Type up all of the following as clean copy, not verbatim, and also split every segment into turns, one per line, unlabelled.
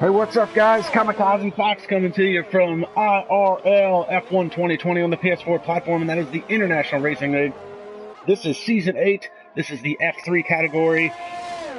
Hey, what's up, guys? KAMIKAZE-FOX coming to you from IRL F1 2020 on the PS4 platform, and that is the International Racing League. This is Season 8. This is the F3 category,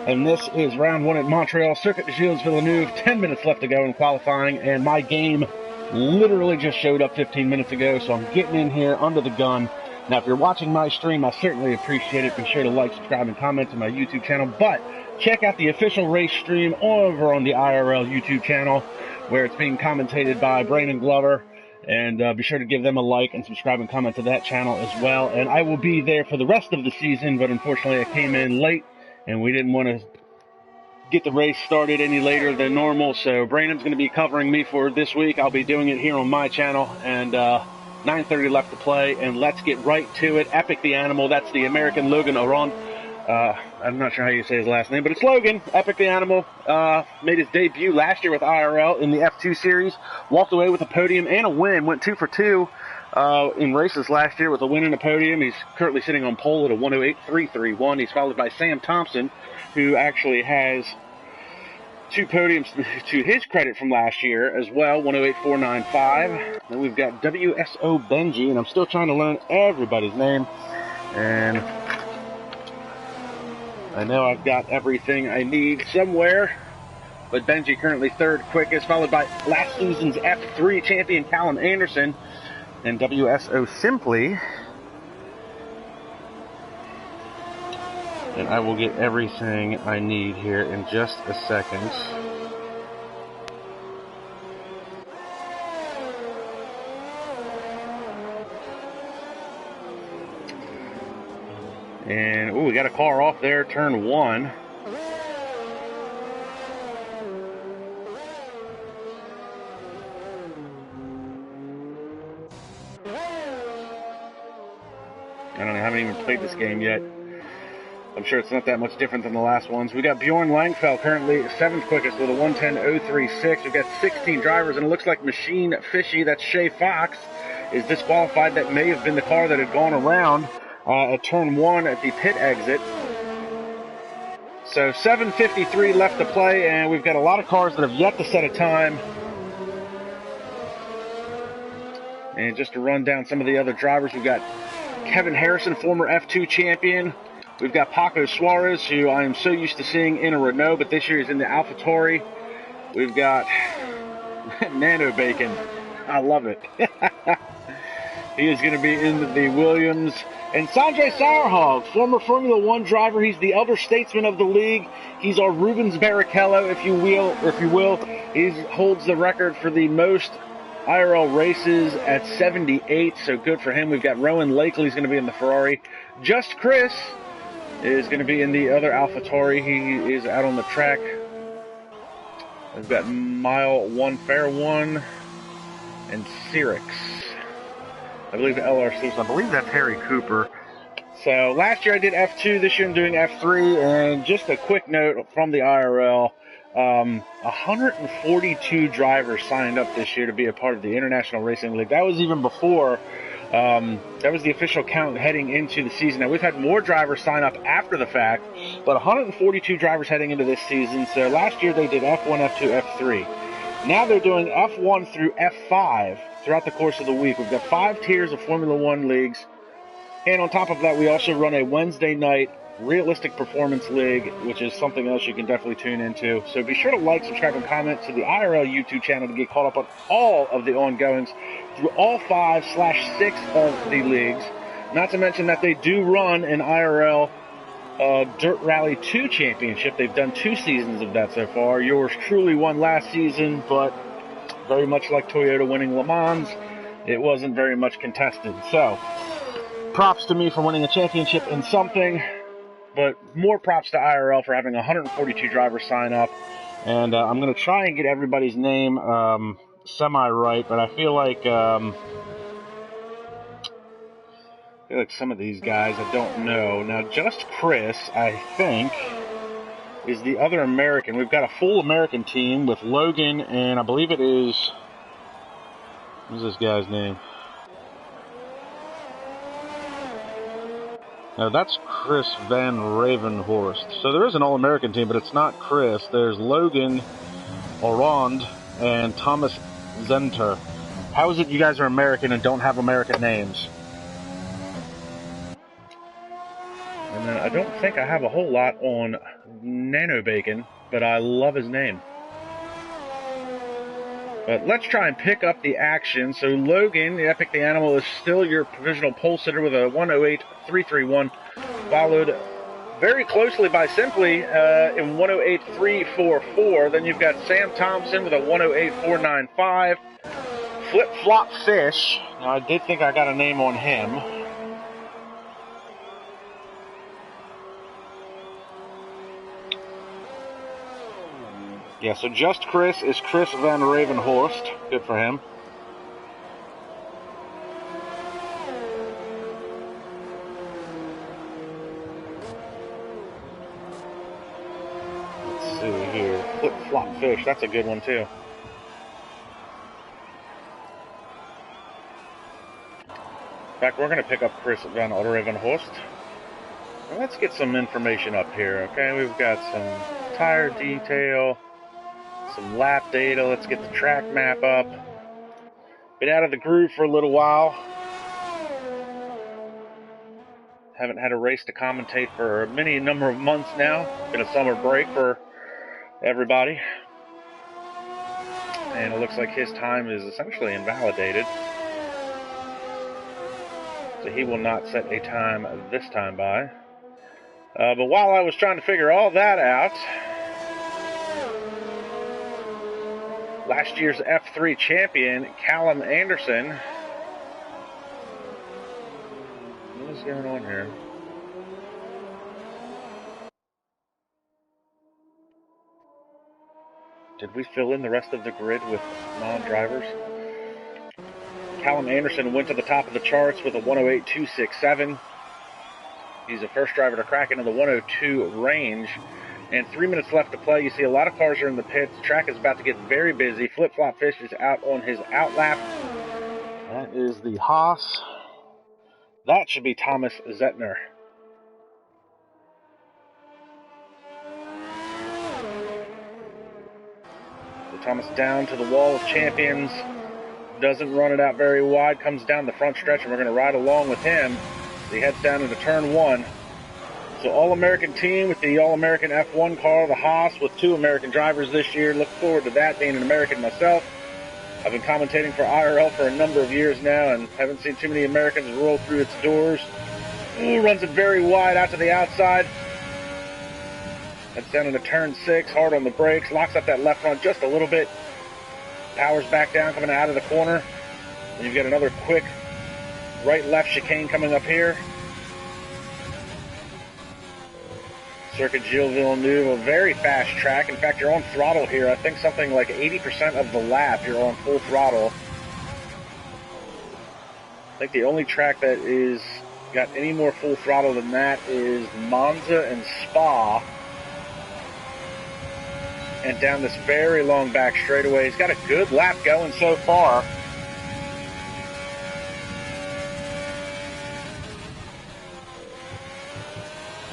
and this is Round 1 at Montreal, Circuit de Gilles Villeneuve. 10 minutes left to go in qualifying, and my game literally just showed up 15 minutes ago, so I'm getting in here under the gun. Now, if you're watching my stream, I certainly appreciate it. Be sure to like, subscribe, and comment to my YouTube channel. But check out the official race stream over on the IRL YouTube channel, where it's being commentated by Brandon Glover. And be sure to give them a like and subscribe and comment to that channel as well. And I will be there for the rest of the season, but unfortunately I came in late, and we didn't want to get the race started any later than normal. So Brandon's going to be covering me for this week. I'll be doing it here on my channel. And 9:30 left to play, and let's get right to it. Epic the Animal, that's the American Logan Aron. I'm not sure how you say his last name, but it's Logan. Epic the Animal made his debut last year with IRL in the F2 series, walked away with a podium and a win, went 2 for 2 in races last year with a win and a podium. He's currently sitting on pole at a 108.331. He's followed by Sam Thompson, who actually has 2 podiums to his credit from last year as well, 108.495. Then we've got WSO Benji, and I'm still trying to learn everybody's name. And I know I've got everything I need somewhere, but Benji currently 3rd quickest, followed by last season's F3 champion Callum Anderson, and WSO Simply. And I will get everything I need here in just a second. And, ooh, we got a car off there, turn 1. I don't know, I haven't even played this game yet. I'm sure it's not that much different than the last ones. We got Bjorn Langfeld currently 7th quickest with a 110.036. We've got 16 drivers, and it looks like Machine Fishy, that's Shay Fox, is disqualified. That may have been the car that had gone around at turn 1 at the pit exit. So 7:53 left to play, and we've got a lot of cars that have yet to set a time. And just to run down some of the other drivers, we've got Kevin Harrison, former F2 champion. We've got Paco Suarez, who I am so used to seeing in a Renault, but this year he's in the AlphaTauri. We've got Nano Bacon. I love it. He is going to be in the Williams. And Sanjay Sauerhog, former Formula 1 driver. He's the elder statesman of the league. He's our Rubens Barrichello, if you will. He holds the record for the most IRL races at 78, so good for him. We've got Rowan Lakely, he's going to be in the Ferrari. Just Chris is going to be in the other AlphaTauri. He is out on the track. We've got Mile 1, Fair 1, and Cyrix. I believe the LRCs. I believe that's Harry Cooper. So last year I did F2. This year I'm doing F3. And just a quick note from the IRL. 142 drivers signed up this year to be a part of the International Racing League. That was even before, that was the official count heading into the season. Now, we've had more drivers sign up after the fact, but 142 drivers heading into this season. So last year they did F1, F2, F3. Now they're doing F1 through F5 throughout the course of the week. We've got 5 tiers of Formula 1 leagues. And on top of that, we also run a Wednesday night Realistic Performance League, which is something else you can definitely tune into. So be sure to like, subscribe, and comment to the IRL YouTube channel to get caught up on all of the ongoings through all 5/6 of the leagues. Not to mention that they do run an IRL Dirt Rally 2 championship. They've done 2 seasons of that so far. Yours truly won last season, but very much like Toyota winning Le Mans, it wasn't very much contested. So props to me for winning a championship in something. But more props to IRL for having 142 drivers sign up. And I'm going to try and get everybody's name semi-right, but I feel like some of these guys I don't know. Now, Just Chris, I think, is the other American. We've got a full American team with Logan, and I believe it is... What's this guy's name? Now that's Chris Van Ravenhorst. So there is an All-American team, but it's not Chris. There's Logan, Orand, and Thomas Zenter. How is it you guys are American and don't have American names? And then I don't think I have a whole lot on Nano Bacon, but I love his name. But let's try and pick up the action. So Logan, the Epic the Animal, is still your provisional pole sitter with a 108.331, followed very closely by Simply in 108.344. Then you've got Sam Thompson with a 108.495. Flip Flop Fish. Now I did think I got a name on him. Yeah, so Just Chris is Chris Van Ravenhorst. Good for him. Let's see here. Flip Flop Fish. That's a good one, too. In fact, we're going to pick up Chris Van Ravenhorst. Let's get some information up here, okay? We've got some tire detail, some lap data. Let's get the track map up. Been out of the groove for a little while. Haven't had a race to commentate for a number of months now. Been a summer break for everybody. And it looks like his time is essentially invalidated. So he will not set a time this time by. But while I was trying to figure all that out, last year's F3 champion, Callum Anderson. What is going on here? Did we fill in the rest of the grid with non-drivers? Callum Anderson went to the top of the charts with a 108.267. He's the first driver to crack into the 102 range. And 3 minutes left to play. You see a lot of cars are in the pits. The track is about to get very busy. Flip Flop Fish is out on his outlap. That is the Haas. That should be Thomas Zettner. So Thomas down to the wall of champions. Doesn't run it out very wide. Comes down the front stretch, and we're going to ride along with him. He heads down into turn 1. So All-American team with the All-American F1 car, the Haas, with 2 American drivers this year. Look forward to that, being an American myself. I've been commentating for IRL for a number of years now and haven't seen too many Americans roll through its doors. Ooh, runs it very wide out to the outside. Heads down into turn 6, hard on the brakes, locks up that left front just a little bit. Powers back down, coming out of the corner. And you've got another quick right-left chicane coming up here. Circuit Gilles Villeneuve, a very fast track. In fact, you're on throttle here. I think something like 80% of the lap you're on full throttle. I think the only track that is got any more full throttle than that is Monza and Spa. And down this very long back straightaway. He's got a good lap going so far.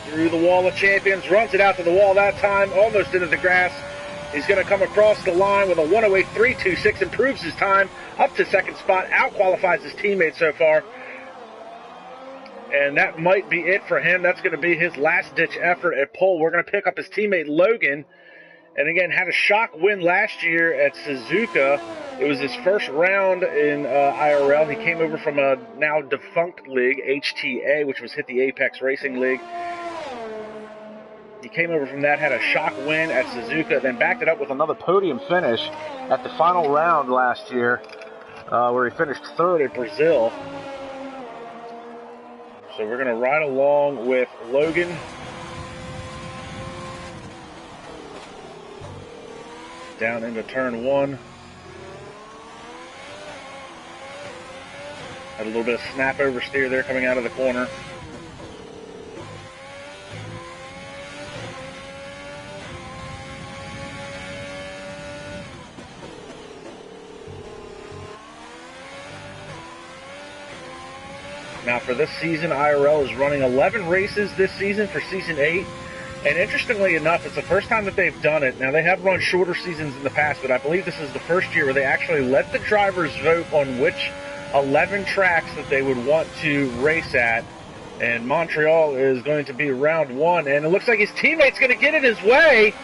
Through the wall of champions, runs it out to the wall that time, almost into the grass. He's going to come across the line with a 108.326, improves his time up to second spot, out-qualifies his teammate so far. And that might be it for him. That's going to be his last-ditch effort at pole. We're going to pick up his teammate Logan. And again, had a shock win last year at Suzuka. It was his first round in IRL. He came over from a now defunct league, HTA, which was Hit the Apex Racing League. He came over from that, had a shock win at Suzuka, then backed it up with another podium finish at the final round last year, where he finished 3rd at Brazil. So we're going to ride along with Logan. Down into turn 1. Had a little bit of snap oversteer there coming out of the corner. Now for this season, IRL is running 11 races this season for Season 8. And interestingly enough, it's the first time that they've done it. Now, they have run shorter seasons in the past, but I believe this is the first year where they actually let the drivers vote on which 11 tracks that they would want to race at. And Montreal is going to be round 1, and it looks like his teammate's going to get in his way,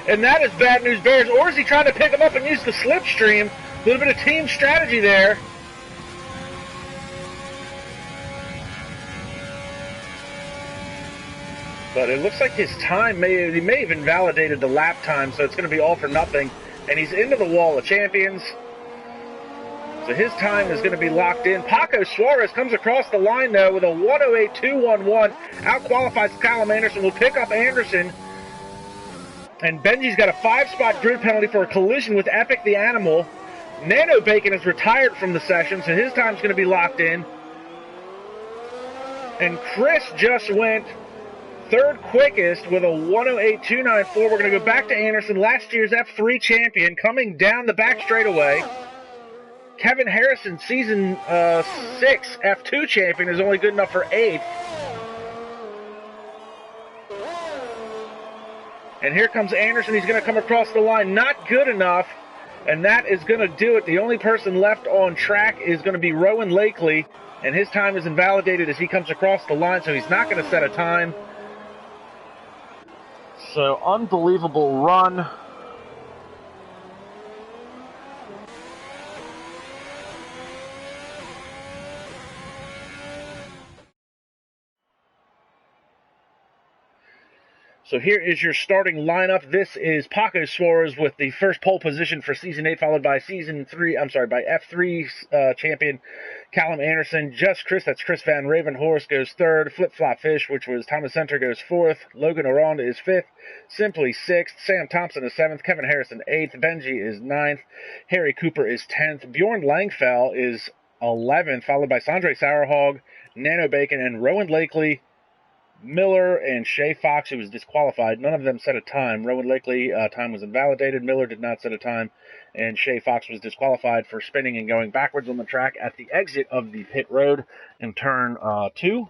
and that is bad news bears. Or is he trying to pick him up and use the slipstream? A little bit of team strategy there. But it looks like his time he may have invalidated the lap time, so it's going to be all for nothing. And he's into the wall of champions. So his time is going to be locked in. Paco Suarez comes across the line, though, with a 108.211. Out-qualifies Callum Anderson. Will pick up Anderson. And Benji's got a 5-spot grid penalty for a collision with Epic the Animal. Nano Bacon is retired from the session, so his time's going to be locked in. And Chris just went third quickest with a 108.294. We're going to go back to Anderson, last year's F3 champion, coming down the back straightaway. Kevin Harrison, season 6 F2 champion, is only good enough for 8th. And here comes Anderson. He's going to come across the line. Not good enough. And that is going to do it. The only person left on track is going to be Rowan Lakely. And his time is invalidated as he comes across the line, so he's not going to set a time. So, unbelievable run. So here is your starting lineup. This is Paco Suarez with the first pole position for Season 8, followed by by F3 champion Callum Anderson. Just Chris, that's Chris Van Ravenhorst, goes third. Flip Flop Fish, which was Thomas Center, goes fourth. Logan Aranda is fifth. Simply sixth. Sam Thompson is seventh. Kevin Harrison eighth. Benji is ninth. Harry Cooper is 10th. Bjorn Langfell is 11th, followed by Sandre Sauerhog, Nano Bacon, and Rowan Lakely. Miller and Shay Fox, who was disqualified. None of them set a time. Rowan Lakely, time was invalidated. Miller did not set a time. And Shay Fox was disqualified for spinning and going backwards on the track at the exit of the pit road in turn 2.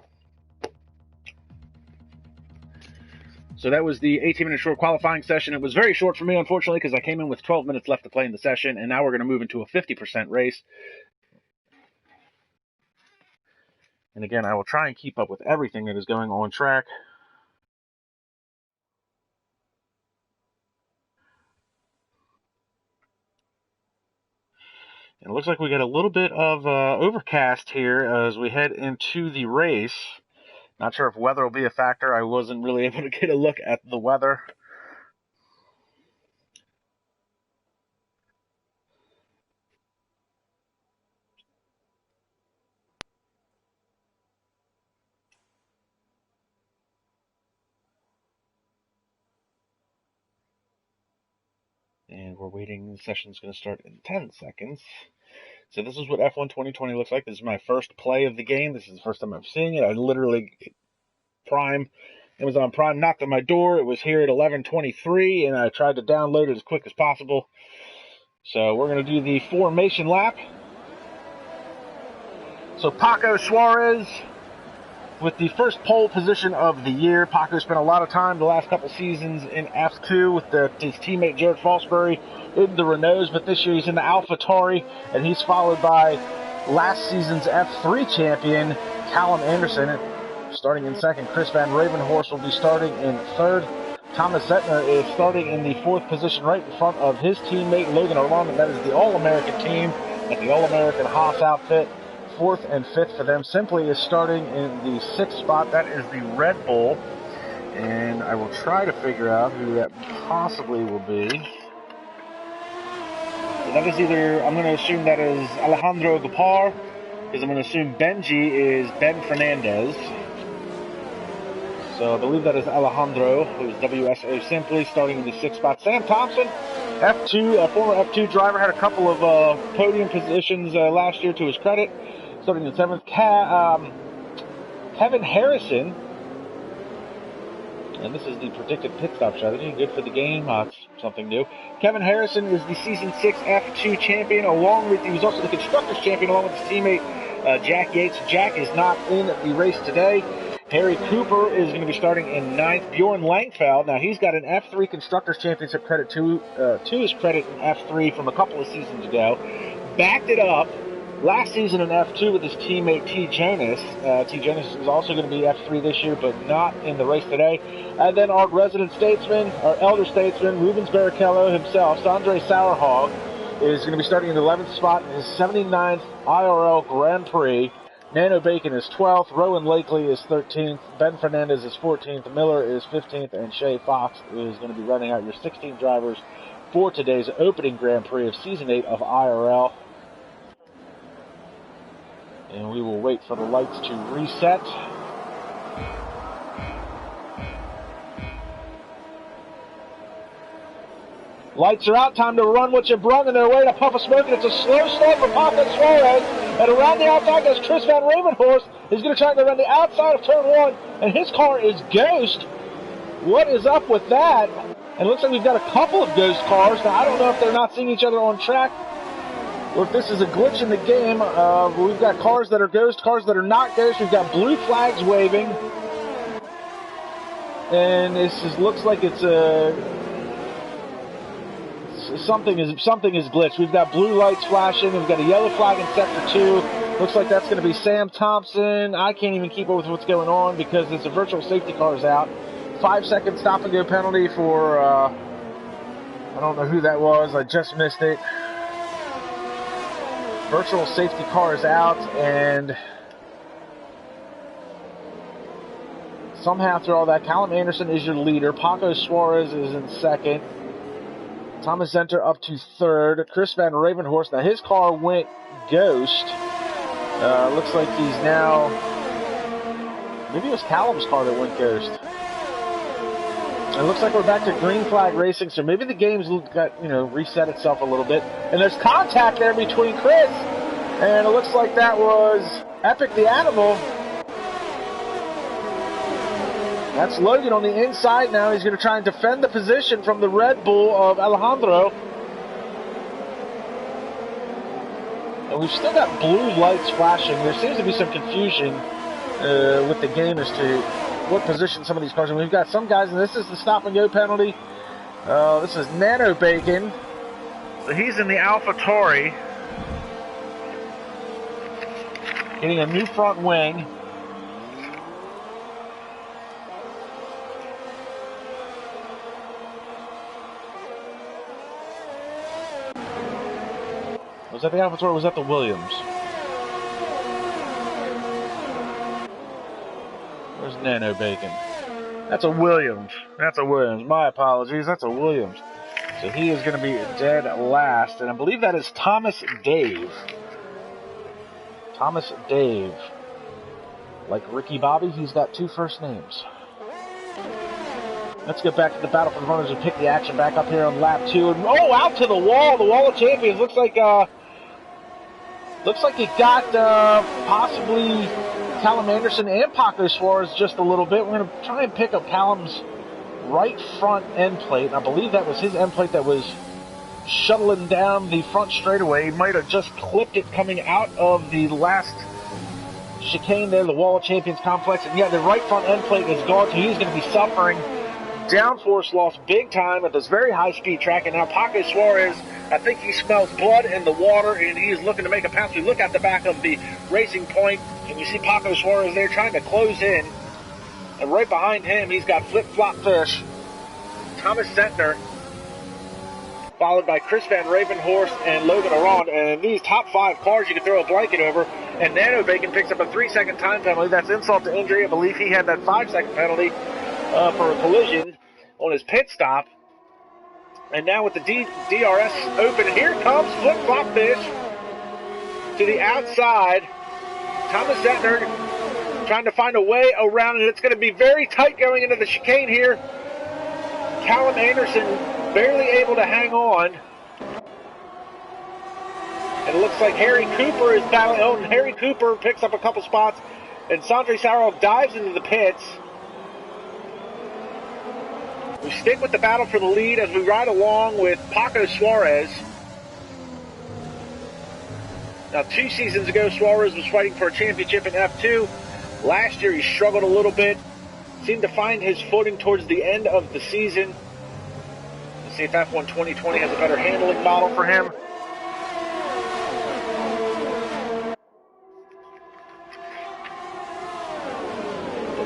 So that was the 18-minute short qualifying session. It was very short for me, unfortunately, because I came in with 12 minutes left to play in the session. And now we're going to move into a 50% race. And again, I will try and keep up with everything that is going on track. And it looks like we got a little bit of overcast here as we head into the race. Not sure if weather will be a factor. I wasn't really able to get a look at the weather. And we're waiting. The session's going to start in 10 seconds. So this is what F1 2020 looks like. This is my first play of the game. This is the first time I'm seeing it. I literally, Amazon Prime knocked on my door. It was here at 11:23, and I tried to download it as quick as possible. So we're going to do the formation lap. So Paco Suarez with the first pole position of the year. Paco spent a lot of time the last couple seasons in F2 with his teammate Jared Fosbury in the Renaults, but this year he's in the AlphaTauri, and he's followed by last season's F3 champion Callum Anderson. Starting in second, Chris Van Ravenhorst will be starting in third. Thomas Zettner is starting in the fourth position right in front of his teammate Logan Arland. That is the All-American team at the All-American Haas outfit. Fourth and fifth for them. Simply is starting in the sixth spot. That is the Red Bull. And I will try to figure out who that possibly will be. So that is either, I'm going to assume that is Alejandro Gapar, because I'm going to assume Benji is Ben Fernandez. So I believe that is Alejandro, who's WSO Simply, starting in the sixth spot. Sam Thompson, F2, former F2 driver, had a couple of podium positions last year to his credit. Starting in seventh, Kevin Harrison, and this is the predicted pit stop strategy, good for the game, something new. Kevin Harrison is the Season 6 F2 champion, he was also the Constructors champion along with his teammate Jack Yates. Jack is not in the race today. Harry Cooper is going to be starting in 9th. Bjorn Langfeld, now he's got an F3 Constructors Championship credit to his credit in F3 from a couple of seasons ago. Backed it up last season in F2 with his teammate T. Jonas. T. Jonas is also going to be F3 this year, but not in the race today. And then our resident statesman, our elder statesman, Rubens Barrichello himself, Sandro Sauerhog, is going to be starting in the 11th spot in his 79th IRL Grand Prix. Nano Bacon is 12th, Rowan Lakely is 13th, Ben Fernandez is 14th, Miller is 15th, and Shay Fox is going to be running out your 16 drivers for today's opening Grand Prix of Season 8 of IRL. And we will wait for the lights to reset. Lights are out, time to run what you brung, and they're away to puff of smoke, and it's a slow start for Papa Suarez. And around the outside goes Chris Van Ravenhorst. He's going to try to run the outside of turn 1, and his car is ghost. What is up with that? And it looks like we've got a couple of ghost cars. Now, I don't know if they're not seeing each other on track, or if this is a glitch in the game. We've got cars that are ghost, cars that are not ghost. We've got blue flags waving. And looks like it's something is glitched. We've got blue lights flashing. We've got a yellow flag in sector 2. Looks like that's going to be Sam Thompson. I can't even keep up with what's going on because it's a virtual safety car is out. 5-second stop and go penalty for I don't know who that was. I just missed it. Virtual safety car is out, and somehow through all that, Callum Anderson is your leader. Paco Suarez is in 2nd. Thomas Zenter up to 3rd. Chris Van Ravenhorst. Now his car went ghost. Looks like he's now. Maybe it was Callum's car that went ghost. It looks like we're back to green flag racing, so maybe the game's got reset itself a little bit. And there's contact there between Chris, and it looks like that was Epic the Animal. That's Logan on the inside now. He's going to try and defend the position from the Red Bull of Alejandro. And we've still got blue lights flashing. There seems to be some confusion with the game as to what position some of these cars are. We've got some guys, and this is the stop and go penalty. This is Nano Bacon. So he's in the AlphaTauri. Getting a new front wing. Was that the AlphaTauri or was that the Williams? Where's Nano Bacon? That's a Williams. That's a Williams. My apologies. That's a Williams. So he is going to be dead last. And I believe that is Thomas Dave. Thomas Dave. Like Ricky Bobby, he's got 2 first names. Let's get back to the battle for the runners and pick the action back up here on lap 2. And, oh, out to the wall of champions. Looks like it got possibly Callum Anderson and Paco Suarez just a little bit. We're going to try and pick up Callum's right front end plate. And I believe that was his end plate that was shuttling down the front straightaway. He might have just clipped it coming out of the last chicane there, the Wall of Champions complex. And yeah, the right front end plate is gone, so he's going to be suffering downforce loss big time at this very high speed track. And now Paco Suarez, I think he smells blood in the water, and he is looking to make a pass. We look at the back of the racing point, and you see Paco Suarez there trying to close in. And right behind him, he's got Flip Flop Fish, Thomas Zentner, followed by Chris Van Ravenhorst and Logan Arond. And these top 5 cars you can throw a blanket over. And Nano Bacon picks up a 3-second time penalty. That's insult to injury. I believe he had that 5-second penalty for a collision on his pit stop. And now with the DRS open, here comes Flip Flop Fish to the outside. Thomas Zentner trying to find a way around, and it's going to be very tight going into the chicane here. Callum Anderson barely able to hang on. And it looks like Harry Cooper is battling. Oh, and Harry Cooper picks up a couple spots, and Sandro Sauerhog dives into the pits. We stick with the battle for the lead as we ride along with Paco Suarez. Now, 2 seasons ago, Suarez was fighting for a championship in F2. Last year he struggled a little bit, seemed to find his footing towards the end of the season. Let's see if F1 2020 has a better handling model for him.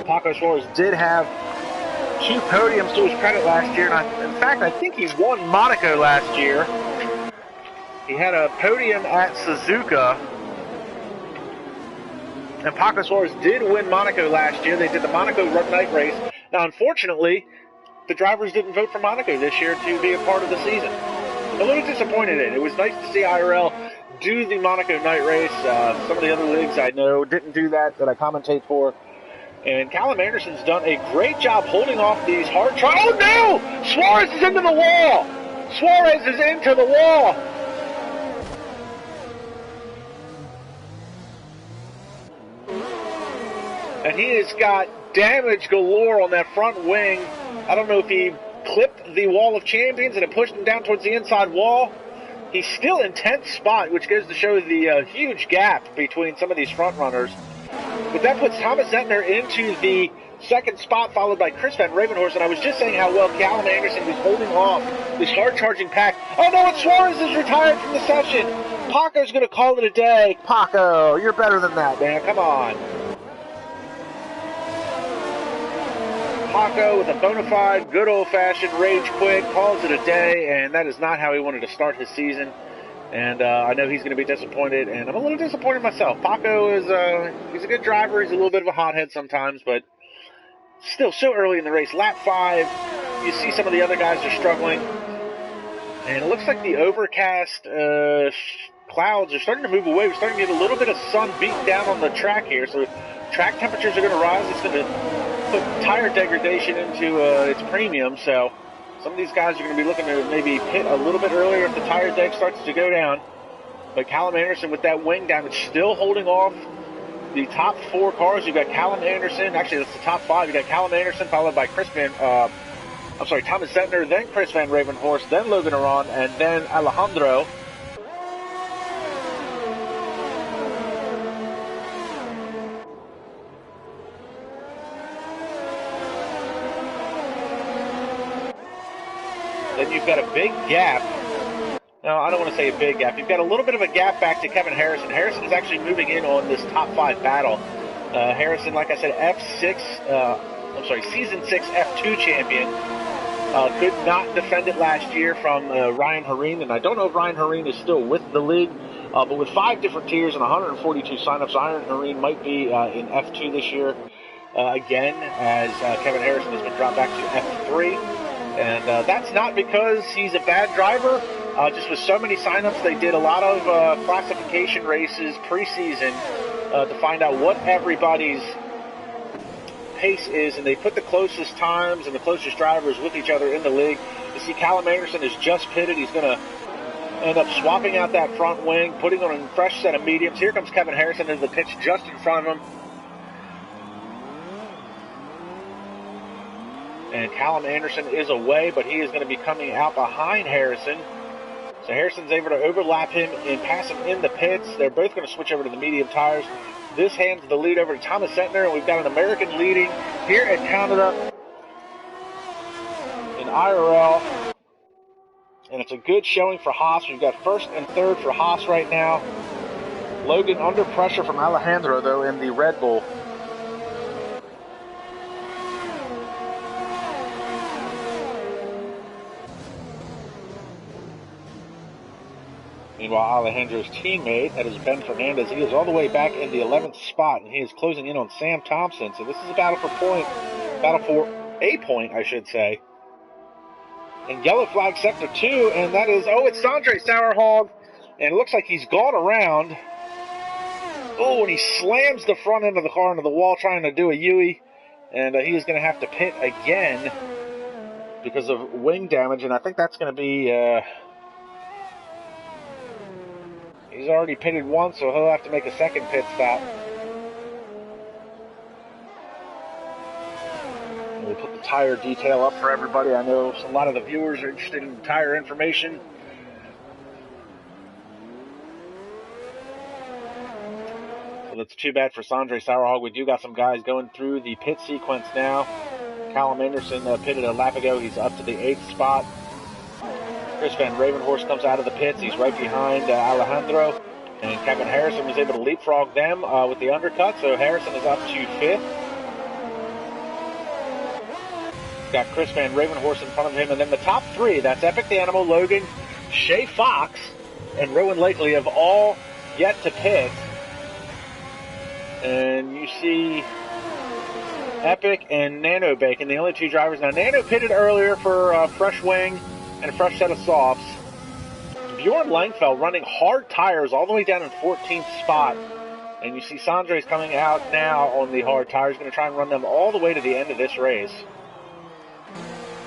Paco Suarez did have 2 podiums to his credit last year, and in fact, I think he won Monaco last year. He had a podium at Suzuka, and Paco Suarez did win Monaco last year. They did the Monaco night race. Now, unfortunately, the drivers didn't vote for Monaco this year to be a part of the season. I'm a little disappointed in it. It was nice to see IRL do the Monaco night race. Some of the other leagues I know didn't do that I commentate for. And Callum Anderson's done a great job holding off these hard trials. Oh no! Suarez is into the wall! Suarez is into the wall! And he has got damage galore on that front wing. I don't know if he clipped the wall of champions and it pushed him down towards the inside wall. He's still in 10th spot, which goes to show the huge gap between some of these front runners. But that puts Thomas Zentner into the 2nd spot, followed by Chris Van Ravenhorst. And I was just saying how well Callum Anderson was holding off this hard-charging pack. Oh no, and Suarez is retired from the session. Paco's going to call it a day. Paco, you're better than that, man. Come on. Paco with a bona fide, good old-fashioned rage quit, calls it a day, and that is not how he wanted to start his season. And I know he's going to be disappointed, and I'm a little disappointed myself. Paco is he's a good driver. He's a little bit of a hothead sometimes, but still so early in the race. Lap 5, you see some of the other guys are struggling. And it looks like the overcast clouds are starting to move away. We're starting to get a little bit of sun beating down on the track here, so track temperatures are going to rise. It's going to put tire degradation into its premium, so some of these guys are going to be looking to maybe pit a little bit earlier if the tire deg starts to go down. But Callum Anderson with that wing damage still holding off the top 4 cars. You've got Callum Anderson, actually that's the top 5. You've got Callum Anderson followed by Thomas Zentner, then Chris Van Ravenhorst, then Logan Aron, and then Alejandro. Then you've got a big gap. No, I don't want to say a big gap. You've got a little bit of a gap back to Kevin Harrison. Harrison is actually moving in on this top 5 battle. Harrison, like I said, Season 6 F2 champion. Could not defend it last year from Ryan Hareen, and I don't know if Ryan Hareen is still with the league, but with 5 different tiers and 142 signups, Ryan Hareen might be in F2 this year again, as Kevin Harrison has been dropped back to F3. And that's not because he's a bad driver. Just with so many signups, they did a lot of classification races preseason to find out what everybody's pace is, and they put the closest times and the closest drivers with each other in the league. You see Callum Anderson is just pitted. He's going to end up swapping out that front wing, putting on a fresh set of mediums. Here comes Kevin Harrison into the pitch just in front of him. And Callum Anderson is away, but he is going to be coming out behind Harrison. So Harrison's able to overlap him and pass him in the pits. They're both going to switch over to the medium tires. This hands the lead over to Thomas Zentner, and we've got an American leading here in Canada in IRL. And it's a good showing for Haas. We've got 1st and 3rd for Haas right now. Logan under pressure from Alejandro, though, in the Red Bull. Meanwhile, Alejandro's teammate, that is Ben Fernandez, he is all the way back in the 11th spot, and he is closing in on Sam Thompson. So this is a battle for a point, I should say. And yellow flag sector 2, and that is, it's Andre Sauerhog, and it looks like he's gone around. Oh, and he slams the front end of the car into the wall trying to do a Yui, and he is going to have to pit again because of wing damage, and I think that's going to be... He's already pitted once, so he'll have to make a second pit stop. And we'll put the tire detail up for everybody. I know a lot of the viewers are interested in tire information. Well, that's too bad for Sandro Racing. We do got some guys going through the pit sequence now. Callum Anderson pitted a lap ago. He's up to the 8th spot. Chris Van Ravenhorst comes out of the pits. He's right behind Alejandro. And Kevin Harrison was able to leapfrog them with the undercut. So Harrison is up to 5th. Got Chris Van Ravenhorst in front of him. And then the top 3, that's Epic the Animal, Logan, Shay Fox, and Rowan Lakely have all yet to pit. And you see Epic and Nano Bacon, the only 2 drivers. Now, Nano pitted earlier for a fresh wing and a fresh set of softs. Bjorn Langfeld running hard tires all the way down in 14th spot. And you see Sandro's coming out now on the hard tires. Going to try and run them all the way to the end of this race.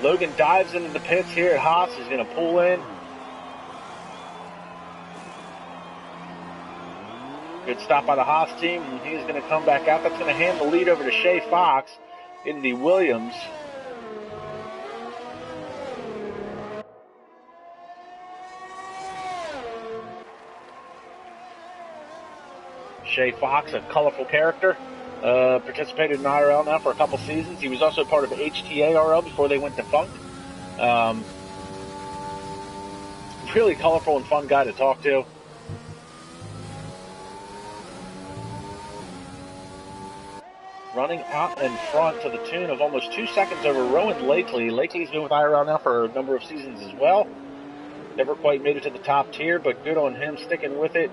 Logan dives into the pits here at Haas. He's going to pull in. Good stop by the Haas team, and he's going to come back out. That's going to hand the lead over to Shay Fox in the Williams. Shay Fox, a colorful character, participated in IRL now for a couple seasons. He was also part of HTA-RL before they went defunct. Really colorful and fun guy to talk to. Running out in front to the tune of almost 2 seconds over Rowan Lakely. Lakely's been with IRL now for a number of seasons as well. Never quite made it to the top tier, but good on him sticking with it.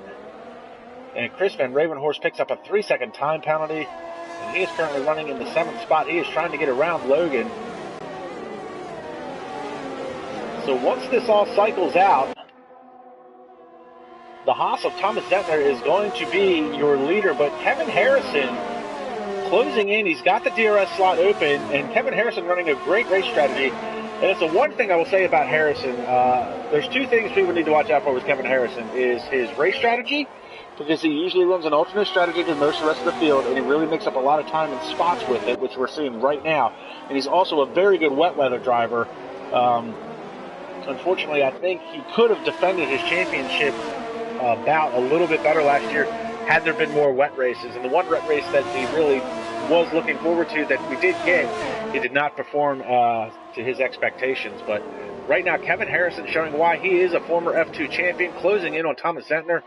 And Chris Van Ravenhorst picks up a 3-second time penalty. And he is currently running in the 7th spot. He is trying to get around Logan. So once this all cycles out, the Haas of Thomas Zentner is going to be your leader, but Kevin Harrison closing in. He's got the DRS slot open, and Kevin Harrison running a great race strategy. And it's the one thing I will say about Harrison. There's 2 things people need to watch out for with Kevin Harrison is his race strategy, because he usually runs an alternate strategy to most of the rest of the field, and he really makes up a lot of time and spots with it, which we're seeing right now. And he's also a very good wet weather driver. Unfortunately, I think he could have defended his championship bout a little bit better last year had there been more wet races. And the one wet race that he really was looking forward to that we did get, he did not perform to his expectations. But right now, Kevin Harrison showing why he is a former F2 champion, closing in on Thomas Zentner.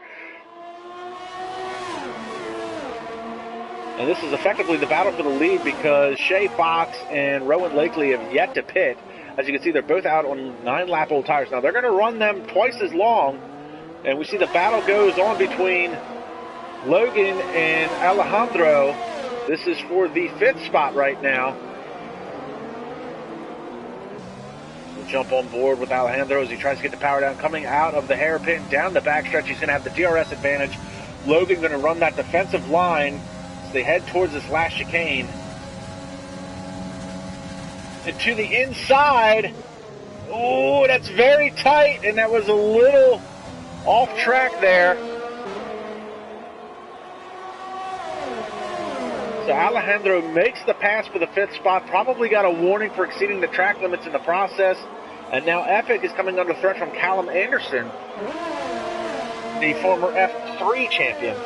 And this is effectively the battle for the lead because Shay Fox and Rowan Lakely have yet to pit. As you can see, they're both out on 9-lap-old tires. Now, they're going to run them twice as long. And we see the battle goes on between Logan and Alejandro. This is for the 5th spot right now. We'll jump on board with Alejandro as he tries to get the power down. Coming out of the hairpin, down the backstretch, he's going to have the DRS advantage. Logan going to run that defensive line as they head towards this last chicane. And to the inside. Oh, that's very tight, and that was a little off track there. So Alejandro makes the pass for the 5th spot, probably got a warning for exceeding the track limits in the process. And now Epic is coming under threat from Callum Anderson, the former F3 champion.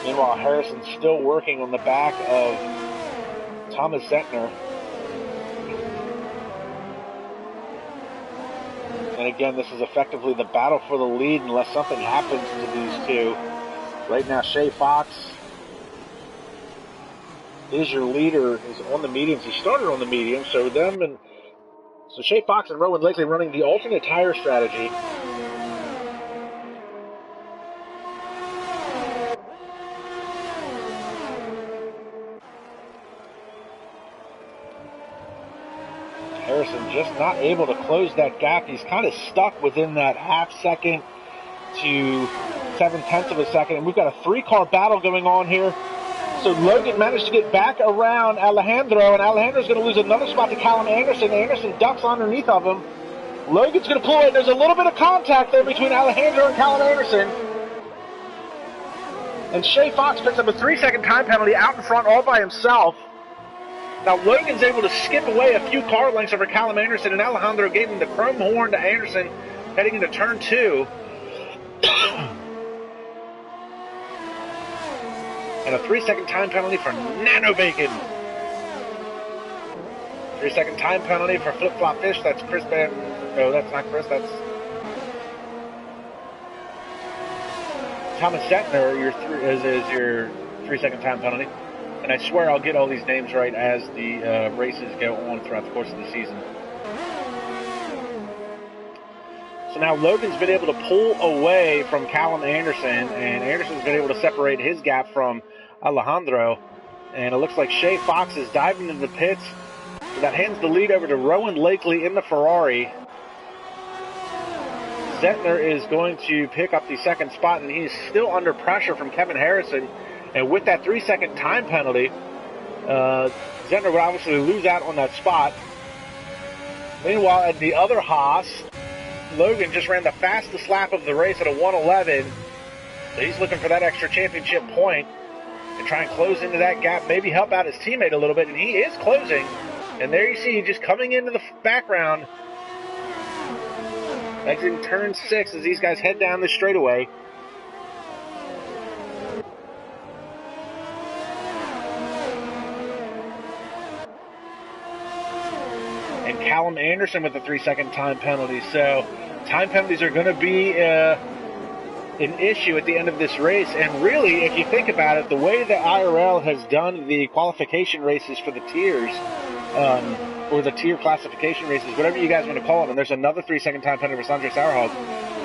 Meanwhile, Harrison's still working on the back of Thomas Zentner. And again, this is effectively the battle for the lead unless something happens to these two. Right now, Shay Fox is your leader, is on the mediums. He started on the mediums, so Shay Fox and Rowan Lakely running the alternate tire strategy. Harrison just not able to close that gap. He's kind of stuck within that half second to 7/10 of a second. And we've got a 3-car battle going on here. So Logan managed to get back around Alejandro, and Alejandro's going to lose another spot to Callum Anderson. Anderson ducks underneath of him. Logan's going to pull it. There's a little bit of contact there between Alejandro and Callum Anderson. And Shay Fox picks up a 3-second time penalty out in front all by himself. Now Logan's able to skip away a few car lengths over Callum Anderson, and Alejandro gave him the chrome horn to Anderson heading into turn 2. And a 3-second time penalty for Nano Bacon. 3-second time penalty for Flip Flop Fish. That's Chris Ben. No, that's not Chris. That's Thomas Zentner. Is your 3-second time penalty. And I swear I'll get all these names right as the races go on throughout the course of the season. So now Logan's been able to pull away from Callum Anderson, and Anderson's been able to separate his gap from Alejandro. And it looks like Shay Fox is diving into the pits. So that hands the lead over to Rowan Lakely in the Ferrari. Zentner is going to pick up the second spot, and he's still under pressure from Kevin Harrison. And with that 3-second time penalty, Zentner would obviously lose out on that spot. Meanwhile, at the other Haas, Logan just ran the fastest lap of the race at a 1:11. So he's looking for that extra championship point and try and close into that gap, maybe help out his teammate a little bit. And he is closing. And there you see, just coming into the background, exiting turn 6 as these guys head down the straightaway. And Callum Anderson with the 3-second time penalty. So time penalties are going to be an issue at the end of this race. And really, if you think about it, the way that IRL has done the qualification races for the tiers, or the tier classification races, whatever you guys want to call them, and there's another 3-second time penalty for Sandro Racing League.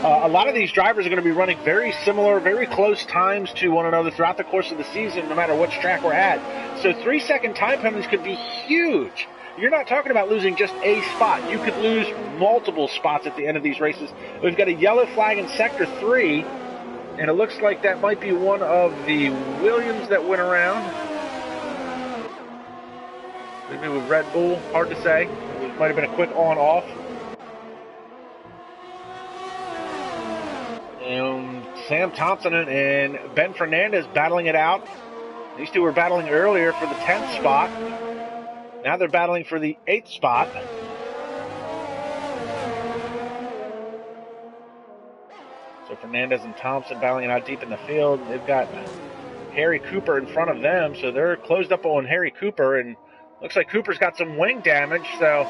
A lot of these drivers are going to be running very similar, very close times to one another throughout the course of the season, no matter which track we're at. So 3-second time penalties could be huge. You're not talking about losing just a spot. You could lose multiple spots at the end of these races. We've got a yellow flag in Sector 3, and it looks like that might be one of the Williams that went around. Maybe with Red Bull, hard to say. It might have been a quick on-off. And Sam Thompson and Ben Fernandez battling it out. These two were battling earlier for the 10th spot. Now they're battling for the 8th spot. So Fernandez and Thompson battling it out deep in the field. They've got Harry Cooper in front of them, so they're closed up on Harry Cooper, and looks like Cooper's got some wing damage, so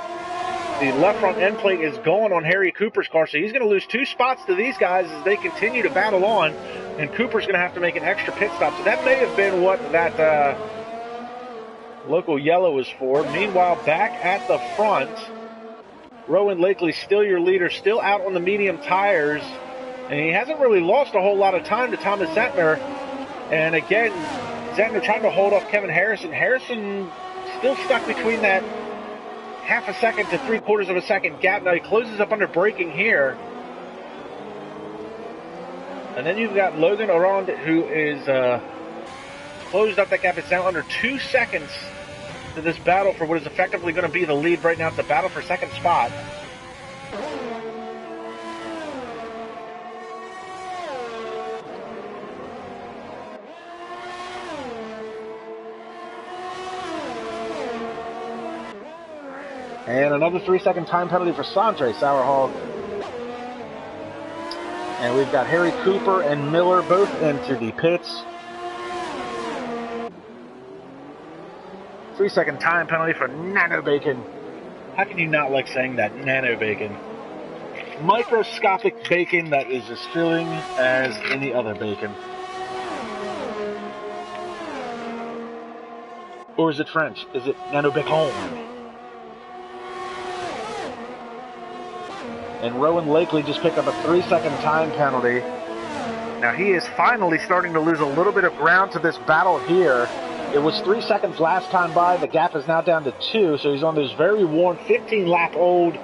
the left front end plate is going on Harry Cooper's car, so he's going to lose 2 spots to these guys as they continue to battle on, and Cooper's going to have to make an extra pit stop. So that may have been what that local yellow was for. Meanwhile, back at the front, Rowan Lakely, still your leader, still out on the medium tires, and he hasn't really lost a whole lot of time to Thomas Zentner. And again, Zentner trying to hold off Kevin Harrison. Harrison still stuck between that half a second to 3/4 of a second gap. Now he closes up under braking here. And then you've got Logan Arond, who is closed up that gap. It's now under 2 seconds to this battle for what is effectively going to be the lead right now. It's a battle for second spot. And another 3-second time penalty for Sandro Sauerhog. And we've got Harry Cooper and Miller both into the pits. 3-second time penalty for Nano Bacon. How can you not like saying that? Nano Bacon. Microscopic bacon that is as filling as any other bacon. Or is it French? Is it Nano Bacon? And Rowan Lakely just picked up a 3-second time penalty. Now he is finally starting to lose a little bit of ground to this battle here. It was 3 seconds last time by. The gap is now down to 2, so he's on those very worn 15-lap-old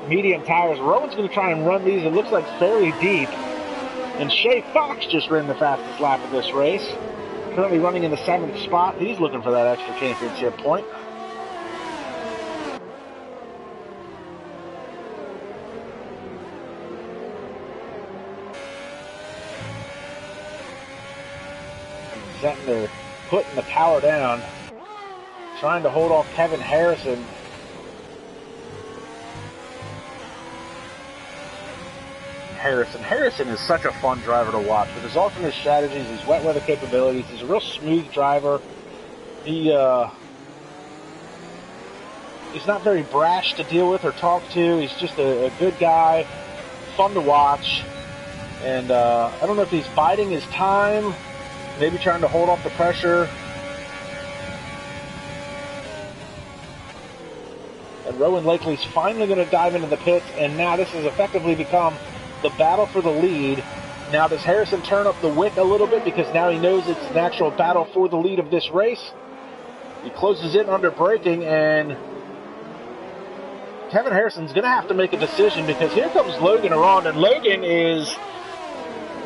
medium tires. Rowan's going to try and run these, it looks like, fairly deep. And Shay Fox just ran the fastest lap of this race. Currently running in the 7th spot. He's looking for that extra championship point. Zentner putting the power down. trying to hold off Kevin Harrison. Harrison is such a fun driver to watch with his alternate strategies, his wet weather capabilities. He's a real smooth driver. He's not very brash to deal with or talk to. He's just a good guy, fun to watch. And I don't know if he's biding his time, maybe trying to hold off the pressure. And Rowan Lakely's finally going to dive into the pits, and now this has effectively become the battle for the lead. Now does Harrison turn up the wick a little bit because now he knows it's an actual battle for the lead of this race? He closes in under braking, and Kevin Harrison's going to have to make a decision because here comes Logan around, and Logan is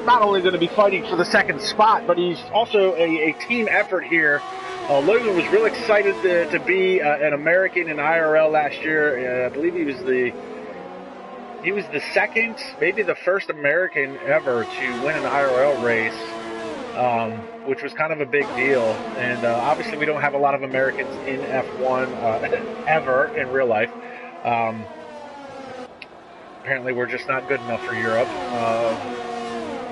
not only going to be fighting for the second spot, but he's also a team effort here. Logan was real excited to be an American in IRL last year. I believe he was the second, maybe the first American ever to win an IRL race, which was kind of a big deal. And obviously we don't have a lot of Americans in F1 ever in real life. Apparently we're just not good enough for Europe.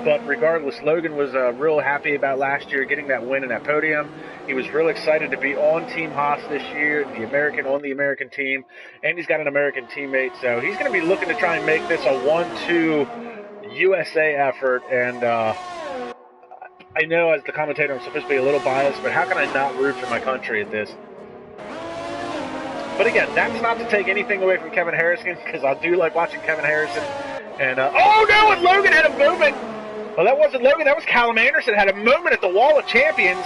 But regardless, Logan was real happy about last year getting that win and that podium. He was real excited to be on Team Haas this year, on the American team, and he's got an American teammate, so he's going to be looking to try and make this a 1-2 USA effort. And I know as the commentator I'm supposed to be a little biased, but how can I not root for my country at this? But again, that's not to take anything away from Kevin Harrison, because I do like watching Kevin Harrison. And oh no, and Logan had a moment. Well, that wasn't Logan, that was Callum Anderson, had a moment at the Wall of Champions.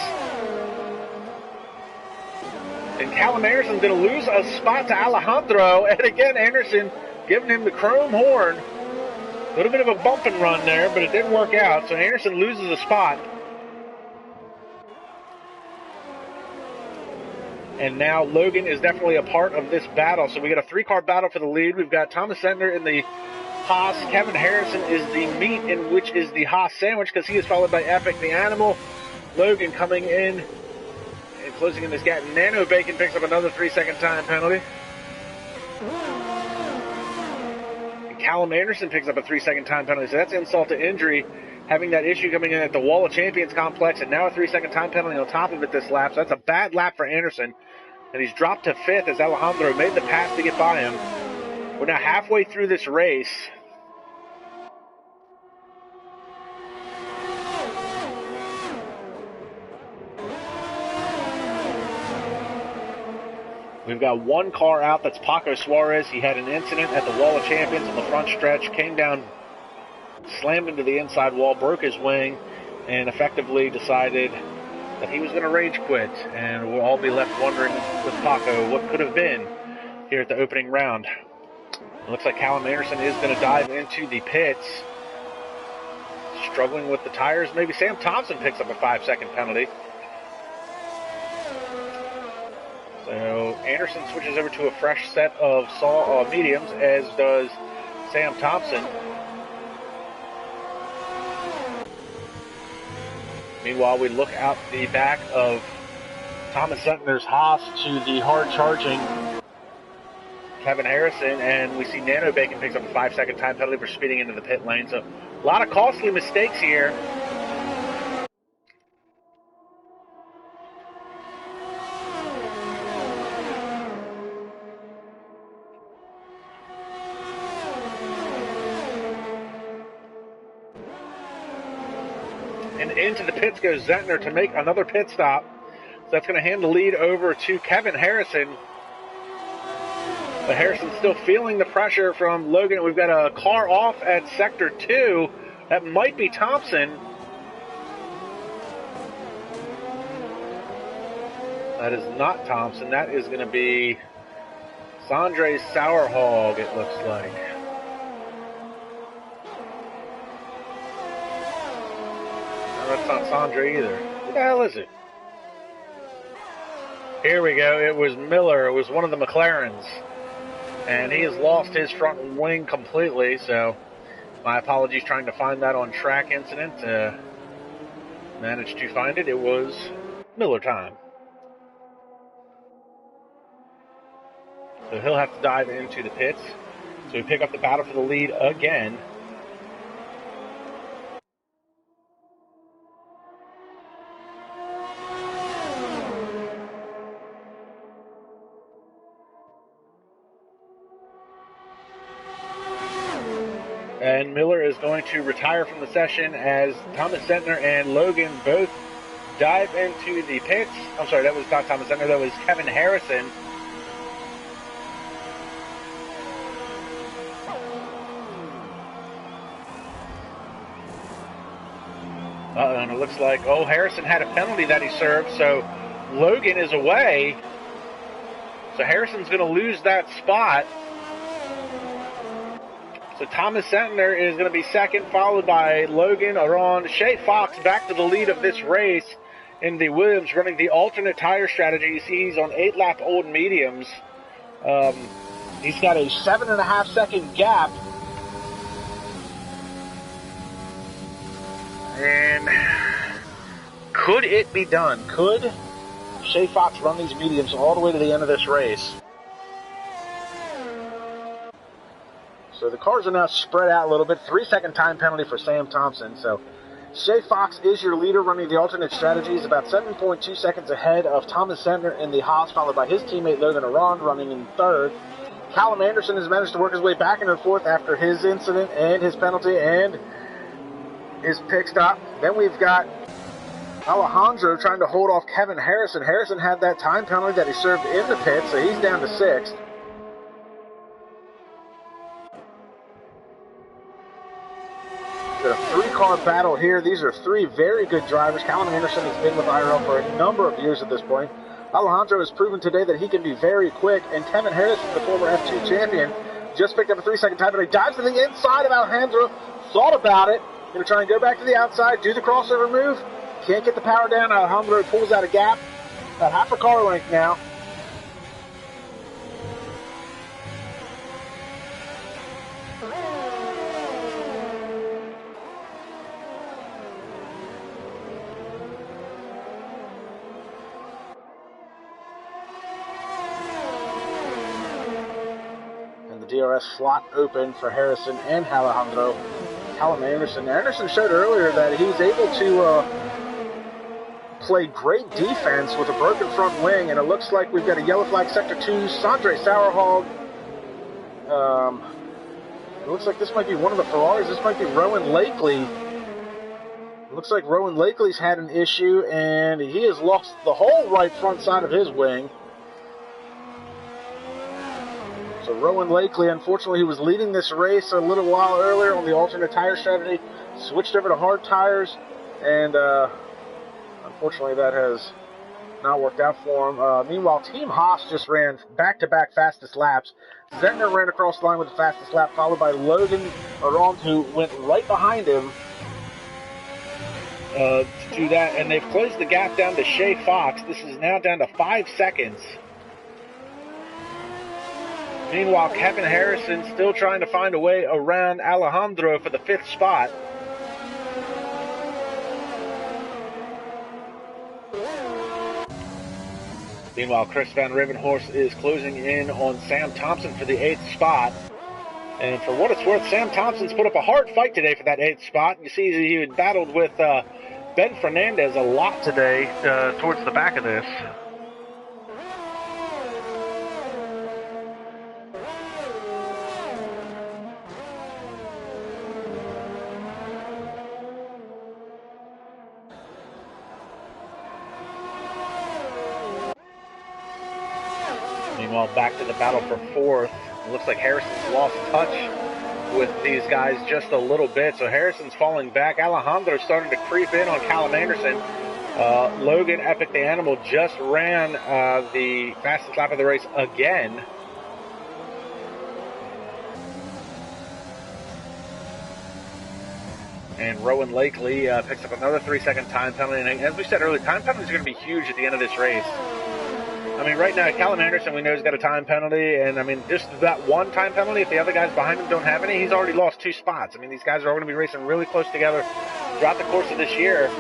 And Callum Anderson's going to lose a spot to Alejandro. And again, Anderson giving him the chrome horn. A little bit of a bump and run there, but it didn't work out. So Anderson loses a spot. And now Logan is definitely a part of this battle. So we got a three-car battle for the lead. We've got Thomas Sentner in the Haas. Kevin Harrison is the meat, in which is the Haas sandwich, because he is followed by Epic the Animal. Logan coming in and closing in this gap. Nano Bacon picks up another 3-second time penalty. And Callum Anderson picks up a 3-second time penalty. So that's insult to injury, having that issue coming in at the Wall of Champions complex, and now a 3-second time penalty on top of it this lap. So that's a bad lap for Anderson. And he's dropped to 5th as Alejandro made the pass to get by him. We're now halfway through this race. We've got one car out, that's Paco Suarez. He had an incident at the Wall of Champions on the front stretch, came down, slammed into the inside wall, broke his wing, and effectively decided that he was going to rage quit. And we'll all be left wondering with Paco what could have been here at the opening round. It looks like Callum Anderson is going to dive into the pits, struggling with the tires. Maybe Sam Thompson picks up a 5-second penalty. So Anderson switches over to a fresh set of mediums, as does Sam Thompson. Meanwhile, we look out the back of Thomas Sentner's Haas to the hard-charging Kevin Harrison, and we see Nano Bacon picks up a 5-second time penalty for speeding into the pit lane. So a lot of costly mistakes here. And into the pits goes Zentner to make another pit stop. So that's going to hand the lead over to Kevin Harrison. But Harrison's still feeling the pressure from Logan. We've got a car off at Sector 2. That might be Thompson. That is not Thompson. That is going to be Sandre Sauerhog, it looks like. That's not Sandra either. Who the hell is it? Here we go. It was Miller. It was one of the McLarens. And he has lost his front wing completely, so my apologies trying to find that on track incident. Managed to find it. It was Miller time. So he'll have to dive into the pits. So we pick up the battle for the lead again. And Miller is going to retire from the session as Thomas Sentner and Logan both dive into the pits. I'm sorry, that was not Thomas Sentner, that was Kevin Harrison. And it looks like, Harrison had a penalty that he served, so Logan is away. So Harrison's going to lose that spot. So Thomas Sentner is going to be second, followed by Logan Aron. Shay Fox back to the lead of this race in the Williams, running the alternate tire strategy. You see he's on 8-lap old mediums. He's got a 7.5 second gap. And could it be done? Could Shay Fox run these mediums all the way to the end of this race? So the cars are now spread out a little bit. 3-second time penalty for Sam Thompson. So Shay Fox is your leader running the alternate strategies, about 7.2 seconds ahead of Thomas Sentner in the Haas, followed by his teammate Logan Aron running in third. Callum Anderson has managed to work his way back into fourth after his incident and his penalty and his pit stop. Then we've got Alejandro trying to hold off Kevin Harrison. Harrison had that time penalty that he served in the pit, so he's down to sixth. Got a three-car battle here. These are three very good drivers. Callum Anderson has been with IRL for a number of years at this point. Alejandro has proven today that he can be very quick, and Kevin Harrison, the former F2 champion, just picked up a 3-second time, but he dives to the inside of Alejandro, thought about it, going to try and go back to the outside, do the crossover move, can't get the power down. Alejandro pulls out a gap, about half a car length now. DRS slot open for Harrison and Alejandro. Callum Anderson. Anderson showed earlier that he's able to play great defense with a broken front wing, and it looks like we've got a yellow flag sector 2. Sondre Sauerhog. It looks like this might be one of the Ferraris. This might be Rowan Lakely. It looks like Rowan Lakely's had an issue, and he has lost the whole right front side of his wing. So Rowan Lakely, unfortunately, he was leading this race a little while earlier on the alternate tire strategy, switched over to hard tires, and unfortunately that has not worked out for him. Meanwhile, Team Haas just ran back-to-back fastest laps. Zentner ran across the line with the fastest lap, followed by Logan Aron, who went right behind him to do that, and they've closed the gap down to Shay Fox. This is now down to 5 seconds. Meanwhile, Kevin Harrison still trying to find a way around Alejandro for the 5th spot. Meanwhile, Chris Van Rivenhorst is closing in on Sam Thompson for the 8th spot. And for what it's worth, Sam Thompson's put up a hard fight today for that 8th spot. You see he had battled with Ben Fernandez a lot today towards the back of this. Meanwhile, back to the battle for 4th. It looks like Harrison's lost touch with these guys just a little bit, so Harrison's falling back. Alejandro's starting to creep in on Callum Anderson. Logan Epic the Animal just ran the fastest lap of the race again. And Rowan Lakely picks up another 3-second time penalty. And as we said earlier, time penalties are going to be huge at the end of this race. I mean, right now, Callum Anderson, we know he's got a time penalty, and I mean, just that one time penalty, if the other guys behind him don't have any, he's already lost 2 spots. I mean, these guys are all going to be racing really close together throughout the course of this year.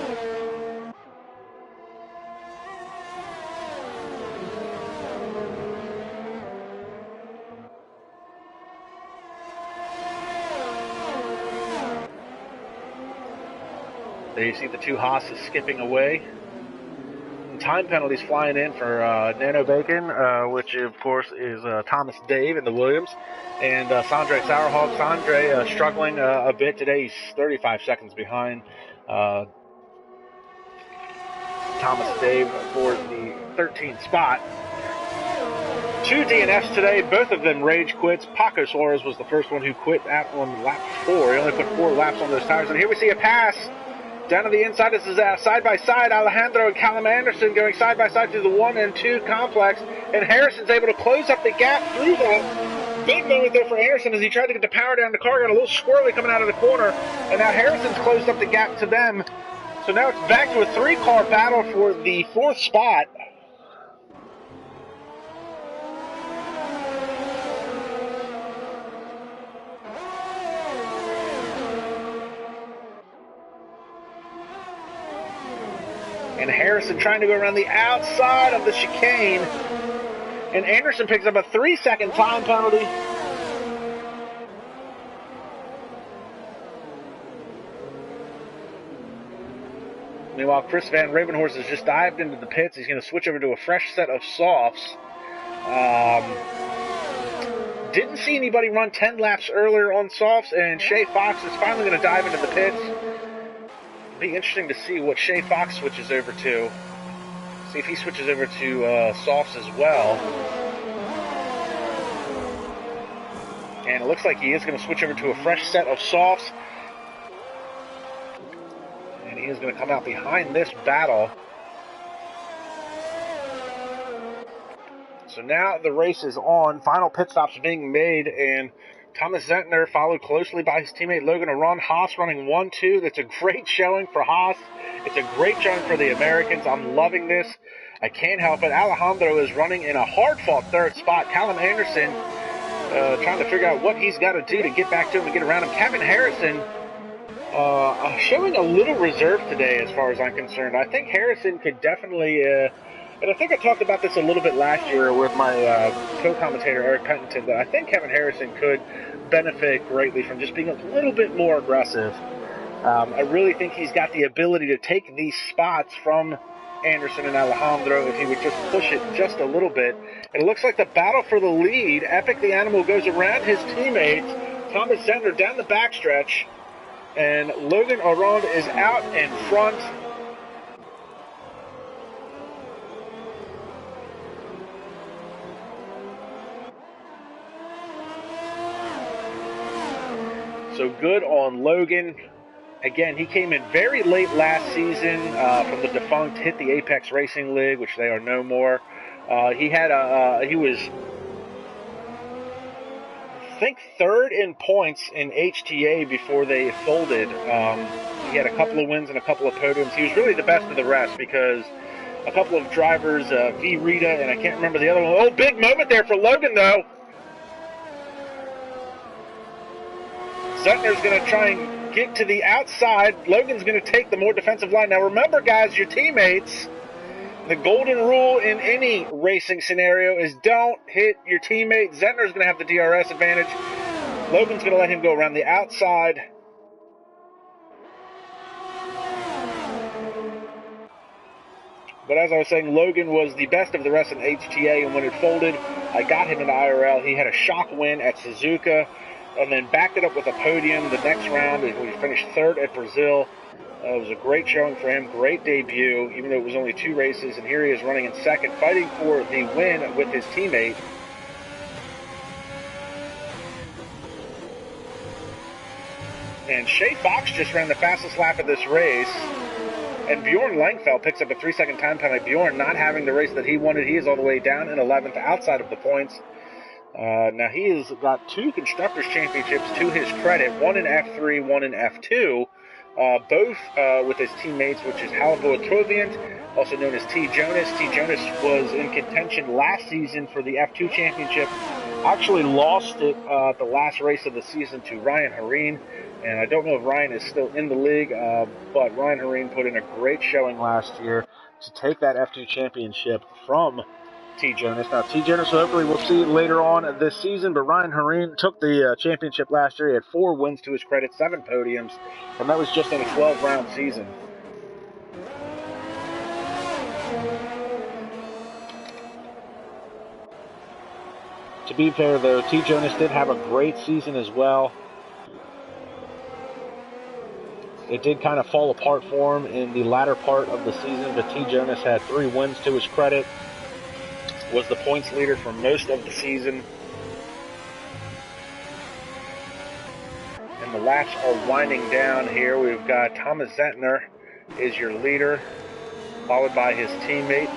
So you see the two Haas's skipping away. Time penalties flying in for Nano Bacon, which of course is Thomas Dave in the Williams, and Sandre Sourhog. Sandre struggling a bit today. He's 35 seconds behind Thomas Dave for the 13th spot. 2 DNFs today, both of them rage quits. Paco Suarez was the first one who quit on lap 4. He only put 4 laps on those tires, and here we see a pass. Down to the inside, this is side-by-side, Alejandro and Callum Anderson going side-by-side through the 1 and 2 complex, and Harrison's able to close up the gap through that. Big moment there for Anderson as he tried to get the power down. The car got a little squirrely coming out of the corner, and now Harrison's closed up the gap to them. So now it's back to a 3-car battle for the 4th spot. And Harrison trying to go around the outside of the chicane. And Anderson picks up a 3-second time penalty. Meanwhile, Chris Van Ravenhorst has just dived into the pits. He's going to switch over to a fresh set of softs. Didn't see anybody run 10 laps earlier on softs, and Shay Fox is finally going to dive into the pits. Be interesting to see what Shay Fox switches over to. See if he switches over to softs as well. And it looks like he is going to switch over to a fresh set of softs. And he is going to come out behind this battle. So now the race is on. Final pit stops being made, and Thomas Zentner followed closely by his teammate Logan Aron. Haas running 1-2. That's a great showing for Haas. It's a great showing for the Americans. I'm loving this. I can't help it. Alejandro is running in a hard-fought 3rd spot. Callum Anderson trying to figure out what he's got to do to get back to him and get around him. Kevin Harrison showing a little reserve today as far as I'm concerned. I think Harrison could definitely... and I think I talked about this a little bit last year with my co-commentator, Eric Pentington, that I think Kevin Harrison could benefit greatly from just being a little bit more aggressive. I really think he's got the ability to take these spots from Anderson and Alejandro if he would just push it just a little bit. And it looks like the battle for the lead. Epic the Animal goes around his teammates. Thomas Zentner down the backstretch. And Logan Aron is out in front. So good on Logan. Again, he came in very late last season from the defunct Hit the Apex Racing League, which they are no more. He was, I think, 3rd in points in HTA before they folded. He had a couple of wins and a couple of podiums. He was really the best of the rest because a couple of drivers, V. Rita, and I can't remember the other one. Oh, big moment there for Logan, though. Zentner's going to try and get to the outside. Logan's going to take the more defensive line. Now remember, guys, your teammates, the golden rule in any racing scenario is don't hit your teammate. Zentner's going to have the DRS advantage. Logan's going to let him go around the outside. But as I was saying, Logan was the best of the rest in HTA, and when it folded, I got him into IRL. He had a shock win at Suzuka, and then backed it up with a podium the next round. We finished 3rd at Brazil. It was a great showing for him, great debut, even though it was only 2 races, and here he is running in 2nd, fighting for the win with his teammate. And Shay Fox just ran the fastest lap of this race, and Bjorn Langfeld picks up a 3-second time penalty. Bjorn not having the race that he wanted. He is all the way down in 11th, outside of the points. Now he has got 2 Constructors' Championships to his credit, 1 in F3, 1 in F2, both with his teammates, which is Halvor Troviant, also known as T. Jonas. T. Jonas was in contention last season for the F2 Championship, actually lost it the last race of the season to Ryan Hareen, and I don't know if Ryan is still in the league, but Ryan Hareen put in a great showing last year to take that F2 Championship from T. Jonas. Now, T. Jonas, hopefully we'll see later on this season, but Ryan Hareen took the championship last year. He had 4 wins to his credit, 7 podiums, and that was just in a 12-round season. To be fair, though, T. Jonas did have a great season as well. It did kind of fall apart for him in the latter part of the season, but T. Jonas had 3 wins to his credit, was the points leader for most of the season. And the laps are winding down here. We've got Thomas Zentner is your leader, followed by his teammate,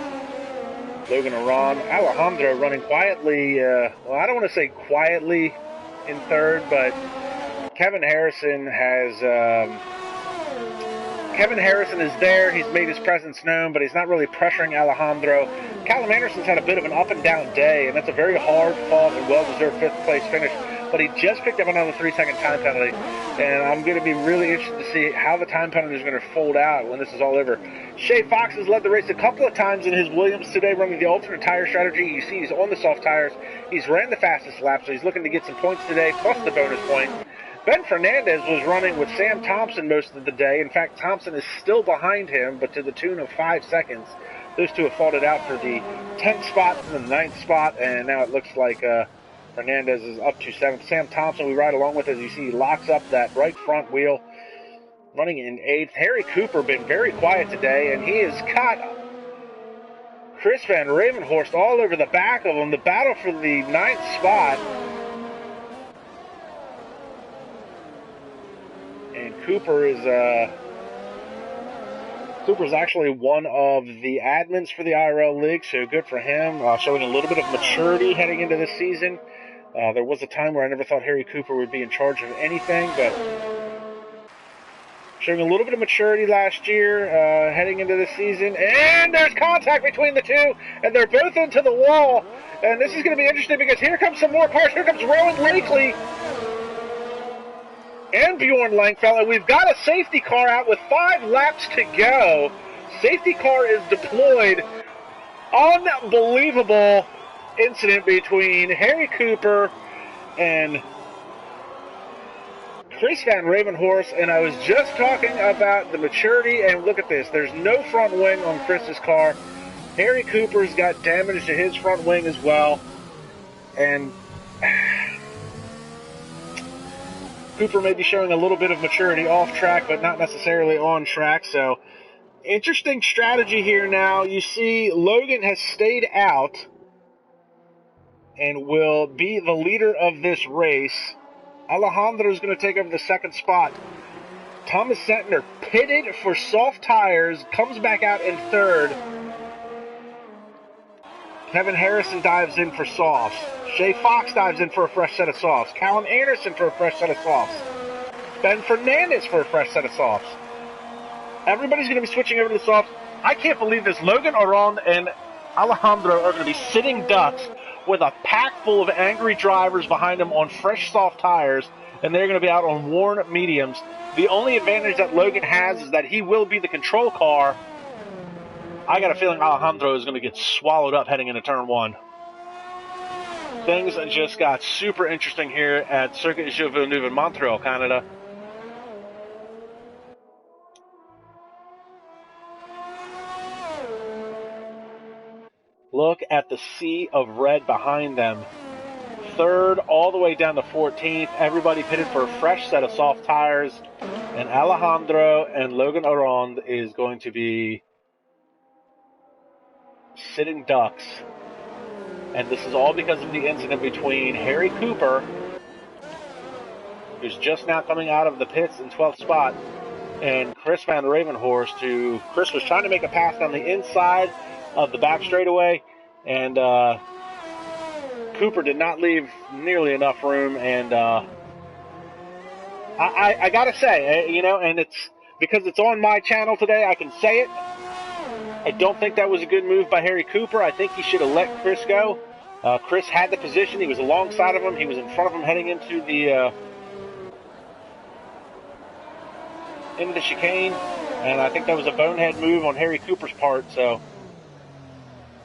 Logan Aron. Alejandro running quietly, well, I don't want to say quietly in third, but Kevin Harrison is there. He's made his presence known, but he's not really pressuring Alejandro. Callum Anderson's had a bit of an up and down day, and that's a very hard fought and well-deserved 5th place finish. But he just picked up another 3-second time penalty, and I'm going to be really interested to see how the time penalty is going to fold out when this is all over. Shay Fox has led the race a couple of times in his Williams today, running the alternate tire strategy. You see he's on the soft tires. He's ran the fastest lap, so he's looking to get some points today, plus the bonus point. Ben Fernandez was running with Sam Thompson most of the day. In fact, Thompson is still behind him, but to the tune of 5 seconds. Those two have fought it out for the 10th spot and the 9th spot, and now it looks like Fernandez is up to 7th. Sam Thompson, we ride along with, as you see, he locks up that right front wheel, running in 8th. Harry Cooper been very quiet today, and he has got Chris Van Ravenhorst all over the back of him. The battle for the 9th spot. And Cooper's actually one of the admins for the IRL League, so good for him, showing a little bit of maturity heading into this season. There was a time where I never thought Harry Cooper would be in charge of anything, but showing a little bit of maturity last year heading into this season. And there's contact between the two, and they're both into the wall. And this is going to be interesting because here comes some more cars. Here comes Rowan Lakely and Bjorn Langfellow. We've got a safety car out with 5 laps to go. Safety car is deployed. Unbelievable incident between Harry Cooper and Chris Van Ravenhorst, and I was just talking about the maturity, and look at this. There's no front wing on Chris's car. Harry Cooper's got damage to his front wing as well, and Cooper may be showing a little bit of maturity off track, but not necessarily on track. So, interesting strategy here now. You see, Logan has stayed out and will be the leader of this race. Alejandro is going to take over the 2nd spot. Thomas Zentner pitted for soft tires, comes back out in 3rd. Kevin Harrison dives in for softs. Shay Fox dives in for a fresh set of softs. Callum Anderson for a fresh set of softs. Ben Fernandez for a fresh set of softs. Everybody's going to be switching over to the softs. I can't believe this. Logan Aron and Alejandro are going to be sitting ducks with a pack full of angry drivers behind them on fresh soft tires, and they're going to be out on worn mediums. The only advantage that Logan has is that he will be the control car. I got a feeling Alejandro is going to get swallowed up heading into turn 1. Things just got super interesting here at Circuit Gilles Villeneuve in Montreal, Canada. Look at the sea of red behind them. 3rd all the way down to 14th. Everybody pitted for a fresh set of soft tires. And Alejandro and Logan Aron is going to be sitting ducks. And this is all because of the incident between Harry Cooper, who's just now coming out of the pits in 12th spot, and Chris Van Ravenhorst, who Chris was trying to make a pass on the inside of the back straightaway, and Cooper did not leave nearly enough room. And I gotta say, you know, and it's because it's on my channel today, I can say it. I don't think that was a good move by Harry Cooper. I think he should have let Chris go. Chris had the position. He was alongside of him. He was in front of him heading into the chicane. And I think that was a bonehead move on Harry Cooper's part. So,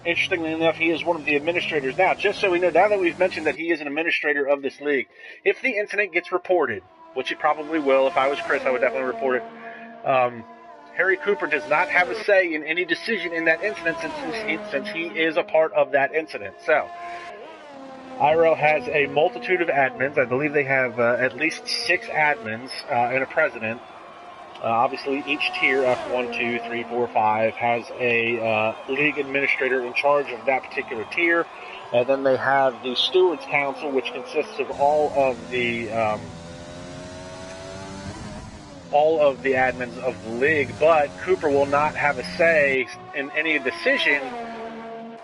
interestingly enough, he is one of the administrators. Now, just so we know, now that we've mentioned that he is an administrator of this league, if the incident gets reported, which it probably will, if I was Chris, I would definitely report it, Harry Cooper does not have a say in any decision in that incident since he is a part of that incident. So, IRL has a multitude of admins. I believe they have at least 6 admins and a president. Obviously, each tier, F1, 2, 3, 4, 5, has a league administrator in charge of that particular tier. And then they have the Stewards Council, which consists of all of the admins of the league. But Cooper will not have a say in any decision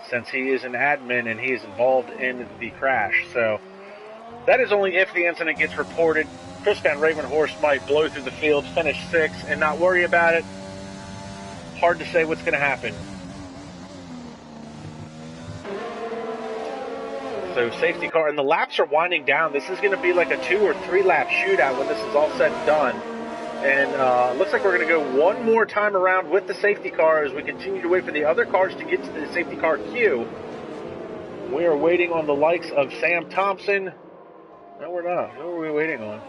since he is an admin and he is involved in the crash. So that is only if the incident gets reported. Chris Van Ravenhorst might blow through the field, finish 6th, and not worry about it. Hard to say what's going to happen. So safety car, and the laps are winding down. This is going to be like a 2 or 3 lap shootout when this is all said and done. And looks like we're going to go one more time around with the safety car as we continue to wait for the other cars to get to the safety car queue. We are waiting on the likes of Sam Thompson. No, we're not. Who are we waiting on?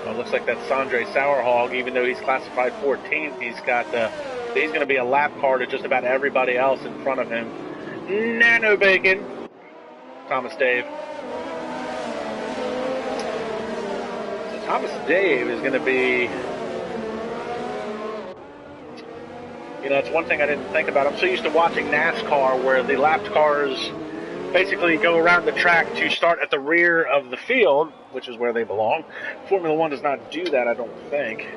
Well, it looks like that's Sandre Sauerhog, even though he's classified 14th. He's going to be a lap car to just about everybody else in front of him. Nano Bacon. Thomas Dave. So Thomas Dave is going to be, you know, it's one thing I didn't think about. I'm so used to watching NASCAR where the lapped cars basically go around the track to start at the rear of the field, which is where they belong. Formula One does not do that, I don't think.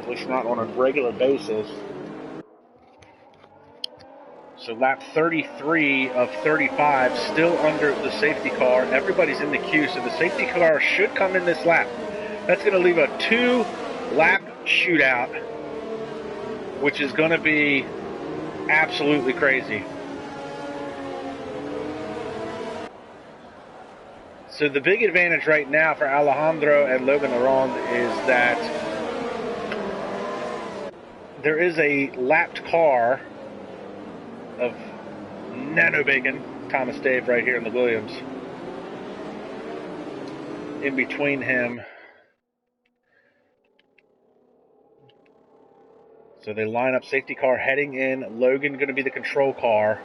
At least not on a regular basis. So lap 33 of 35, still under the safety car. Everybody's in the queue, so the safety car should come in this lap. That's going to leave a 2-lap shootout, which is going to be absolutely crazy. So the big advantage right now for Alejandro and Logan Laurent is that there is a lapped car of Nano Bacon, Thomas Dave right here in the Williams. In between him. So they line up, safety car heading in, Logan going to be the control car.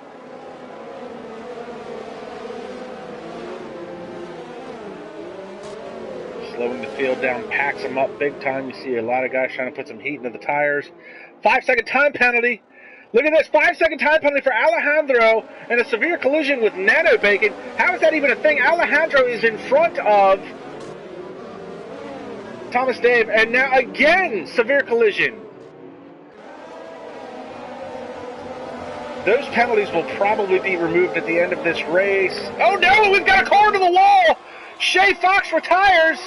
Slowing the field down, packs them up big time. You see a lot of guys trying to put some heat into the tires. 5-second time penalty. Look at this, 5-second time penalty for Alejandro and a severe collision with Nano Bacon. How is that even a thing? Alejandro is in front of Thomas Dave, and now again, severe collision. Those penalties will probably be removed at the end of this race. Oh no, we've got a car to the wall! Shea Fox retires!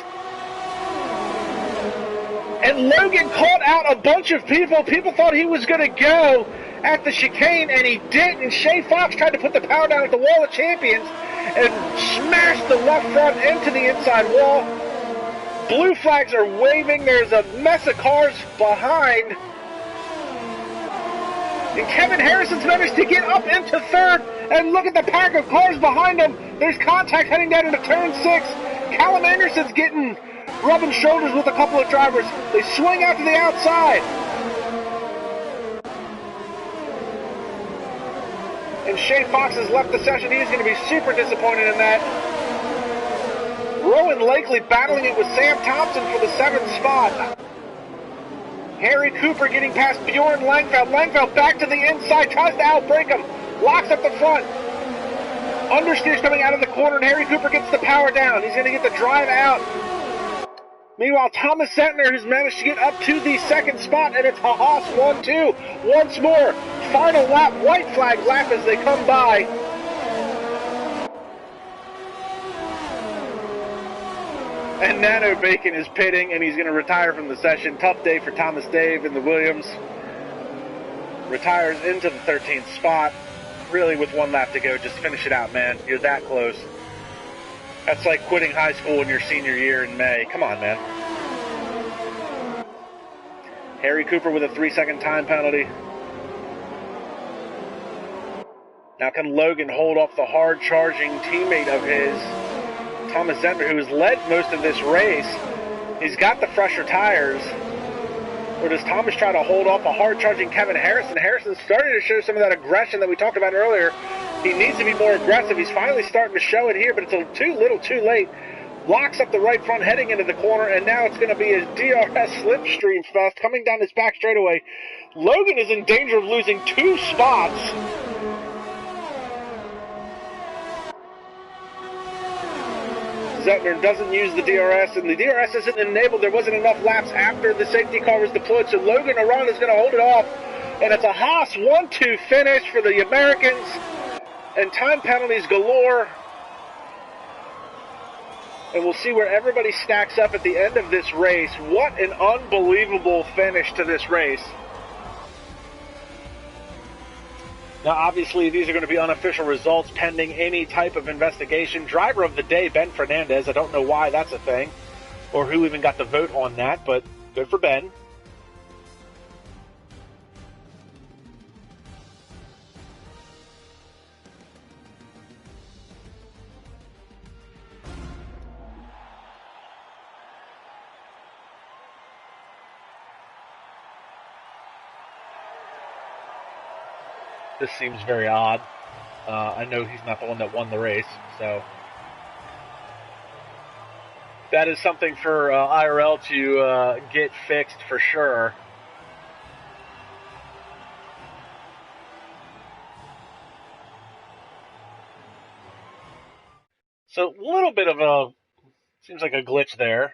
And Logan caught out a bunch of people. People thought he was going to go at the chicane, and he didn't. And Shea Fox tried to put the power down at the wall of champions and smashed the left front into the inside wall. Blue flags are waving. There's a mess of cars behind. And Kevin Harrison's managed to get up into 3rd, and look at the pack of cars behind him. There's contact heading down into turn 6. Callum Anderson's rubbing shoulders with a couple of drivers. They swing out to the outside. And Shea Fox has left the session. He's going to be super disappointed in that. Rowan Lakely battling it with Sam Thompson for the 7th spot. Harry Cooper getting past Bjorn Langfeld. Langfeld back to the inside, tries to outbrake him. Locks up the front. Understeers coming out of the corner, and Harry Cooper gets the power down. He's going to get the drive out. Meanwhile, Thomas Sentner has managed to get up to the 2nd spot, and it's Haas 1-2. Once more, final lap, white flag lap as they come by. And Nano Bacon is pitting, and he's going to retire from the session. Tough day for Thomas Dave in the Williams. Retires into the 13th spot. Really, with 1 lap to go, just finish it out, man. You're that close. That's like quitting high school in your senior year in May. Come on, man. Harry Cooper with a 3-second time penalty. Now can Logan hold off the hard-charging teammate of his, Thomas Zender, who has led most of this race? He's got the fresher tires. Or does Thomas try to hold off a hard-charging Kevin Harrison? Harrison's starting to show some of that aggression that we talked about earlier. He needs to be more aggressive. He's finally starting to show it here, but it's too little too late. Locks up the right front heading into the corner, and now it's going to be a DRS slipstream fest coming down his back straightaway. Logan is in danger of losing 2 spots. Zettner doesn't use the DRS, and the DRS isn't enabled. There wasn't enough laps after the safety car was deployed, so Logan Aron is going to hold it off. And it's a Haas 1-2 finish for the Americans, and time penalties galore. And we'll see where everybody stacks up at the end of this race. What an unbelievable finish to this race. Now, obviously, these are going to be unofficial results pending any type of investigation. Driver of the day, Ben Fernandez. I don't know why that's a thing or who even got the vote on that, but good for Ben. This seems very odd. I know he's not the one that won the race, so that is something for IRL to get fixed for sure. So a little bit of a, seems like a glitch there.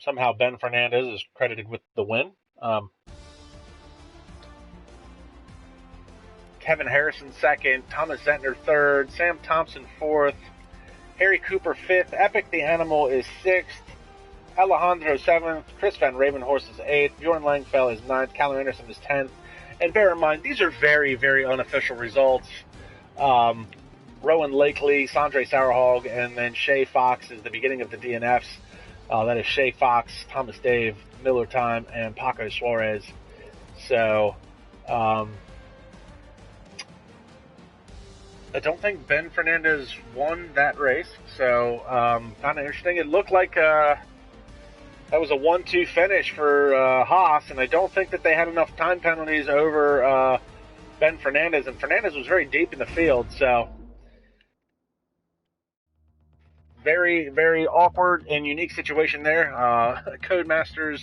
Somehow Ben Fernandez is credited with the win. Kevin Harrison second, Thomas Zettner third, Sam Thompson fourth, Harry Cooper fifth, Epic the Animal is sixth, Alejandro seventh, Chris Van Ravenhorst is eighth, Bjorn Langfell is ninth, Callum Anderson is 10th. And bear in mind, these are very, very unofficial results. Rowan Lakely, Sandre Sauerhog, and then Shay Fox is the beginning of the DNFs. That is Shay Fox, Thomas Dave, Miller Time, and Paco Suarez. So, I don't think Ben Fernandez won that race, so kind of interesting. It looked like that was a 1-2 finish for Haas, and I don't think that they had enough time penalties over Ben Fernandez, and Fernandez was very deep in the field, so very, very awkward and unique situation there. Codemasters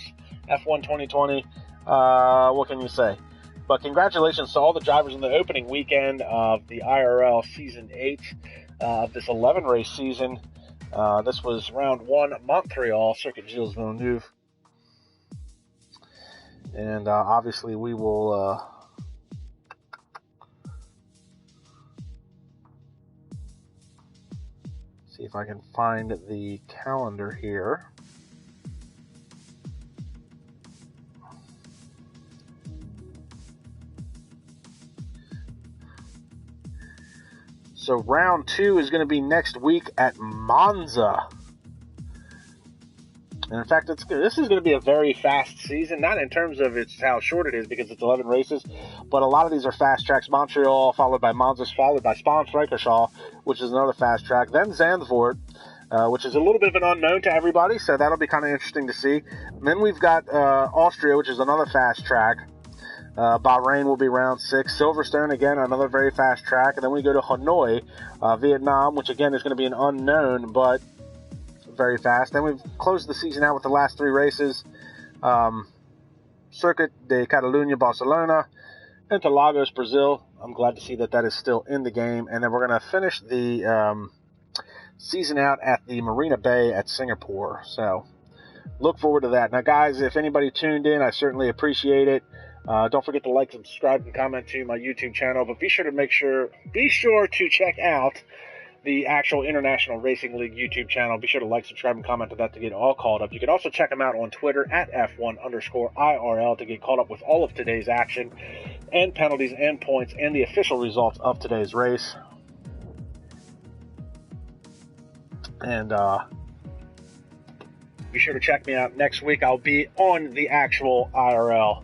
F1 2020, what can you say? But congratulations to all the drivers in the opening weekend of the IRL Season 8 of this 11-race season. This was round 1, Montreal, Circuit Gilles Villeneuve. And obviously we will see if I can find the calendar here. So round 2 is going to be next week at Monza. And in fact, this is going to be a very fast season, not in terms of how short it is because it's 11 races, but a lot of these are fast tracks. Montreal, followed by Monza, followed by Spa-Francorchamps, which is another fast track. Then Zandvoort, which is a little bit of an unknown to everybody, so that'll be kind of interesting to see. And then we've got Austria, which is another fast track. Bahrain will be round 6. Silverstone, again, another very fast track. And then we go to Hanoi, Vietnam, which again is going to be an unknown, but very fast. Then we've closed the season out with the last 3 races. Circuit de Catalunya, Barcelona, Interlagos, Brazil. I'm glad to see that that is still in the game. And then we're going to finish the season out at the Marina Bay at Singapore. So look forward to that. Now, guys, if anybody tuned in, I certainly appreciate it. Don't forget to like, subscribe, and comment to my YouTube channel. But be sure to check out the actual International Racing League YouTube channel. Be sure to like, subscribe, and comment to that to get all caught up. You can also check them out on Twitter at F1_IRL to get caught up with all of today's action and penalties and points and the official results of today's race. And be sure to check me out next week. I'll be on the actual IRL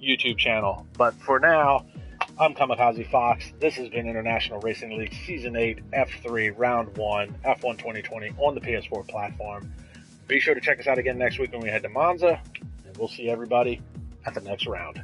YouTube channel. But for now, I'm KAMIKAZE-FOX. This has been International Racing League Season 8, F3, Round 1, F1 2020 on the PS4 platform. Be sure to check us out again next week when we head to Monza. And we'll see everybody at the next round.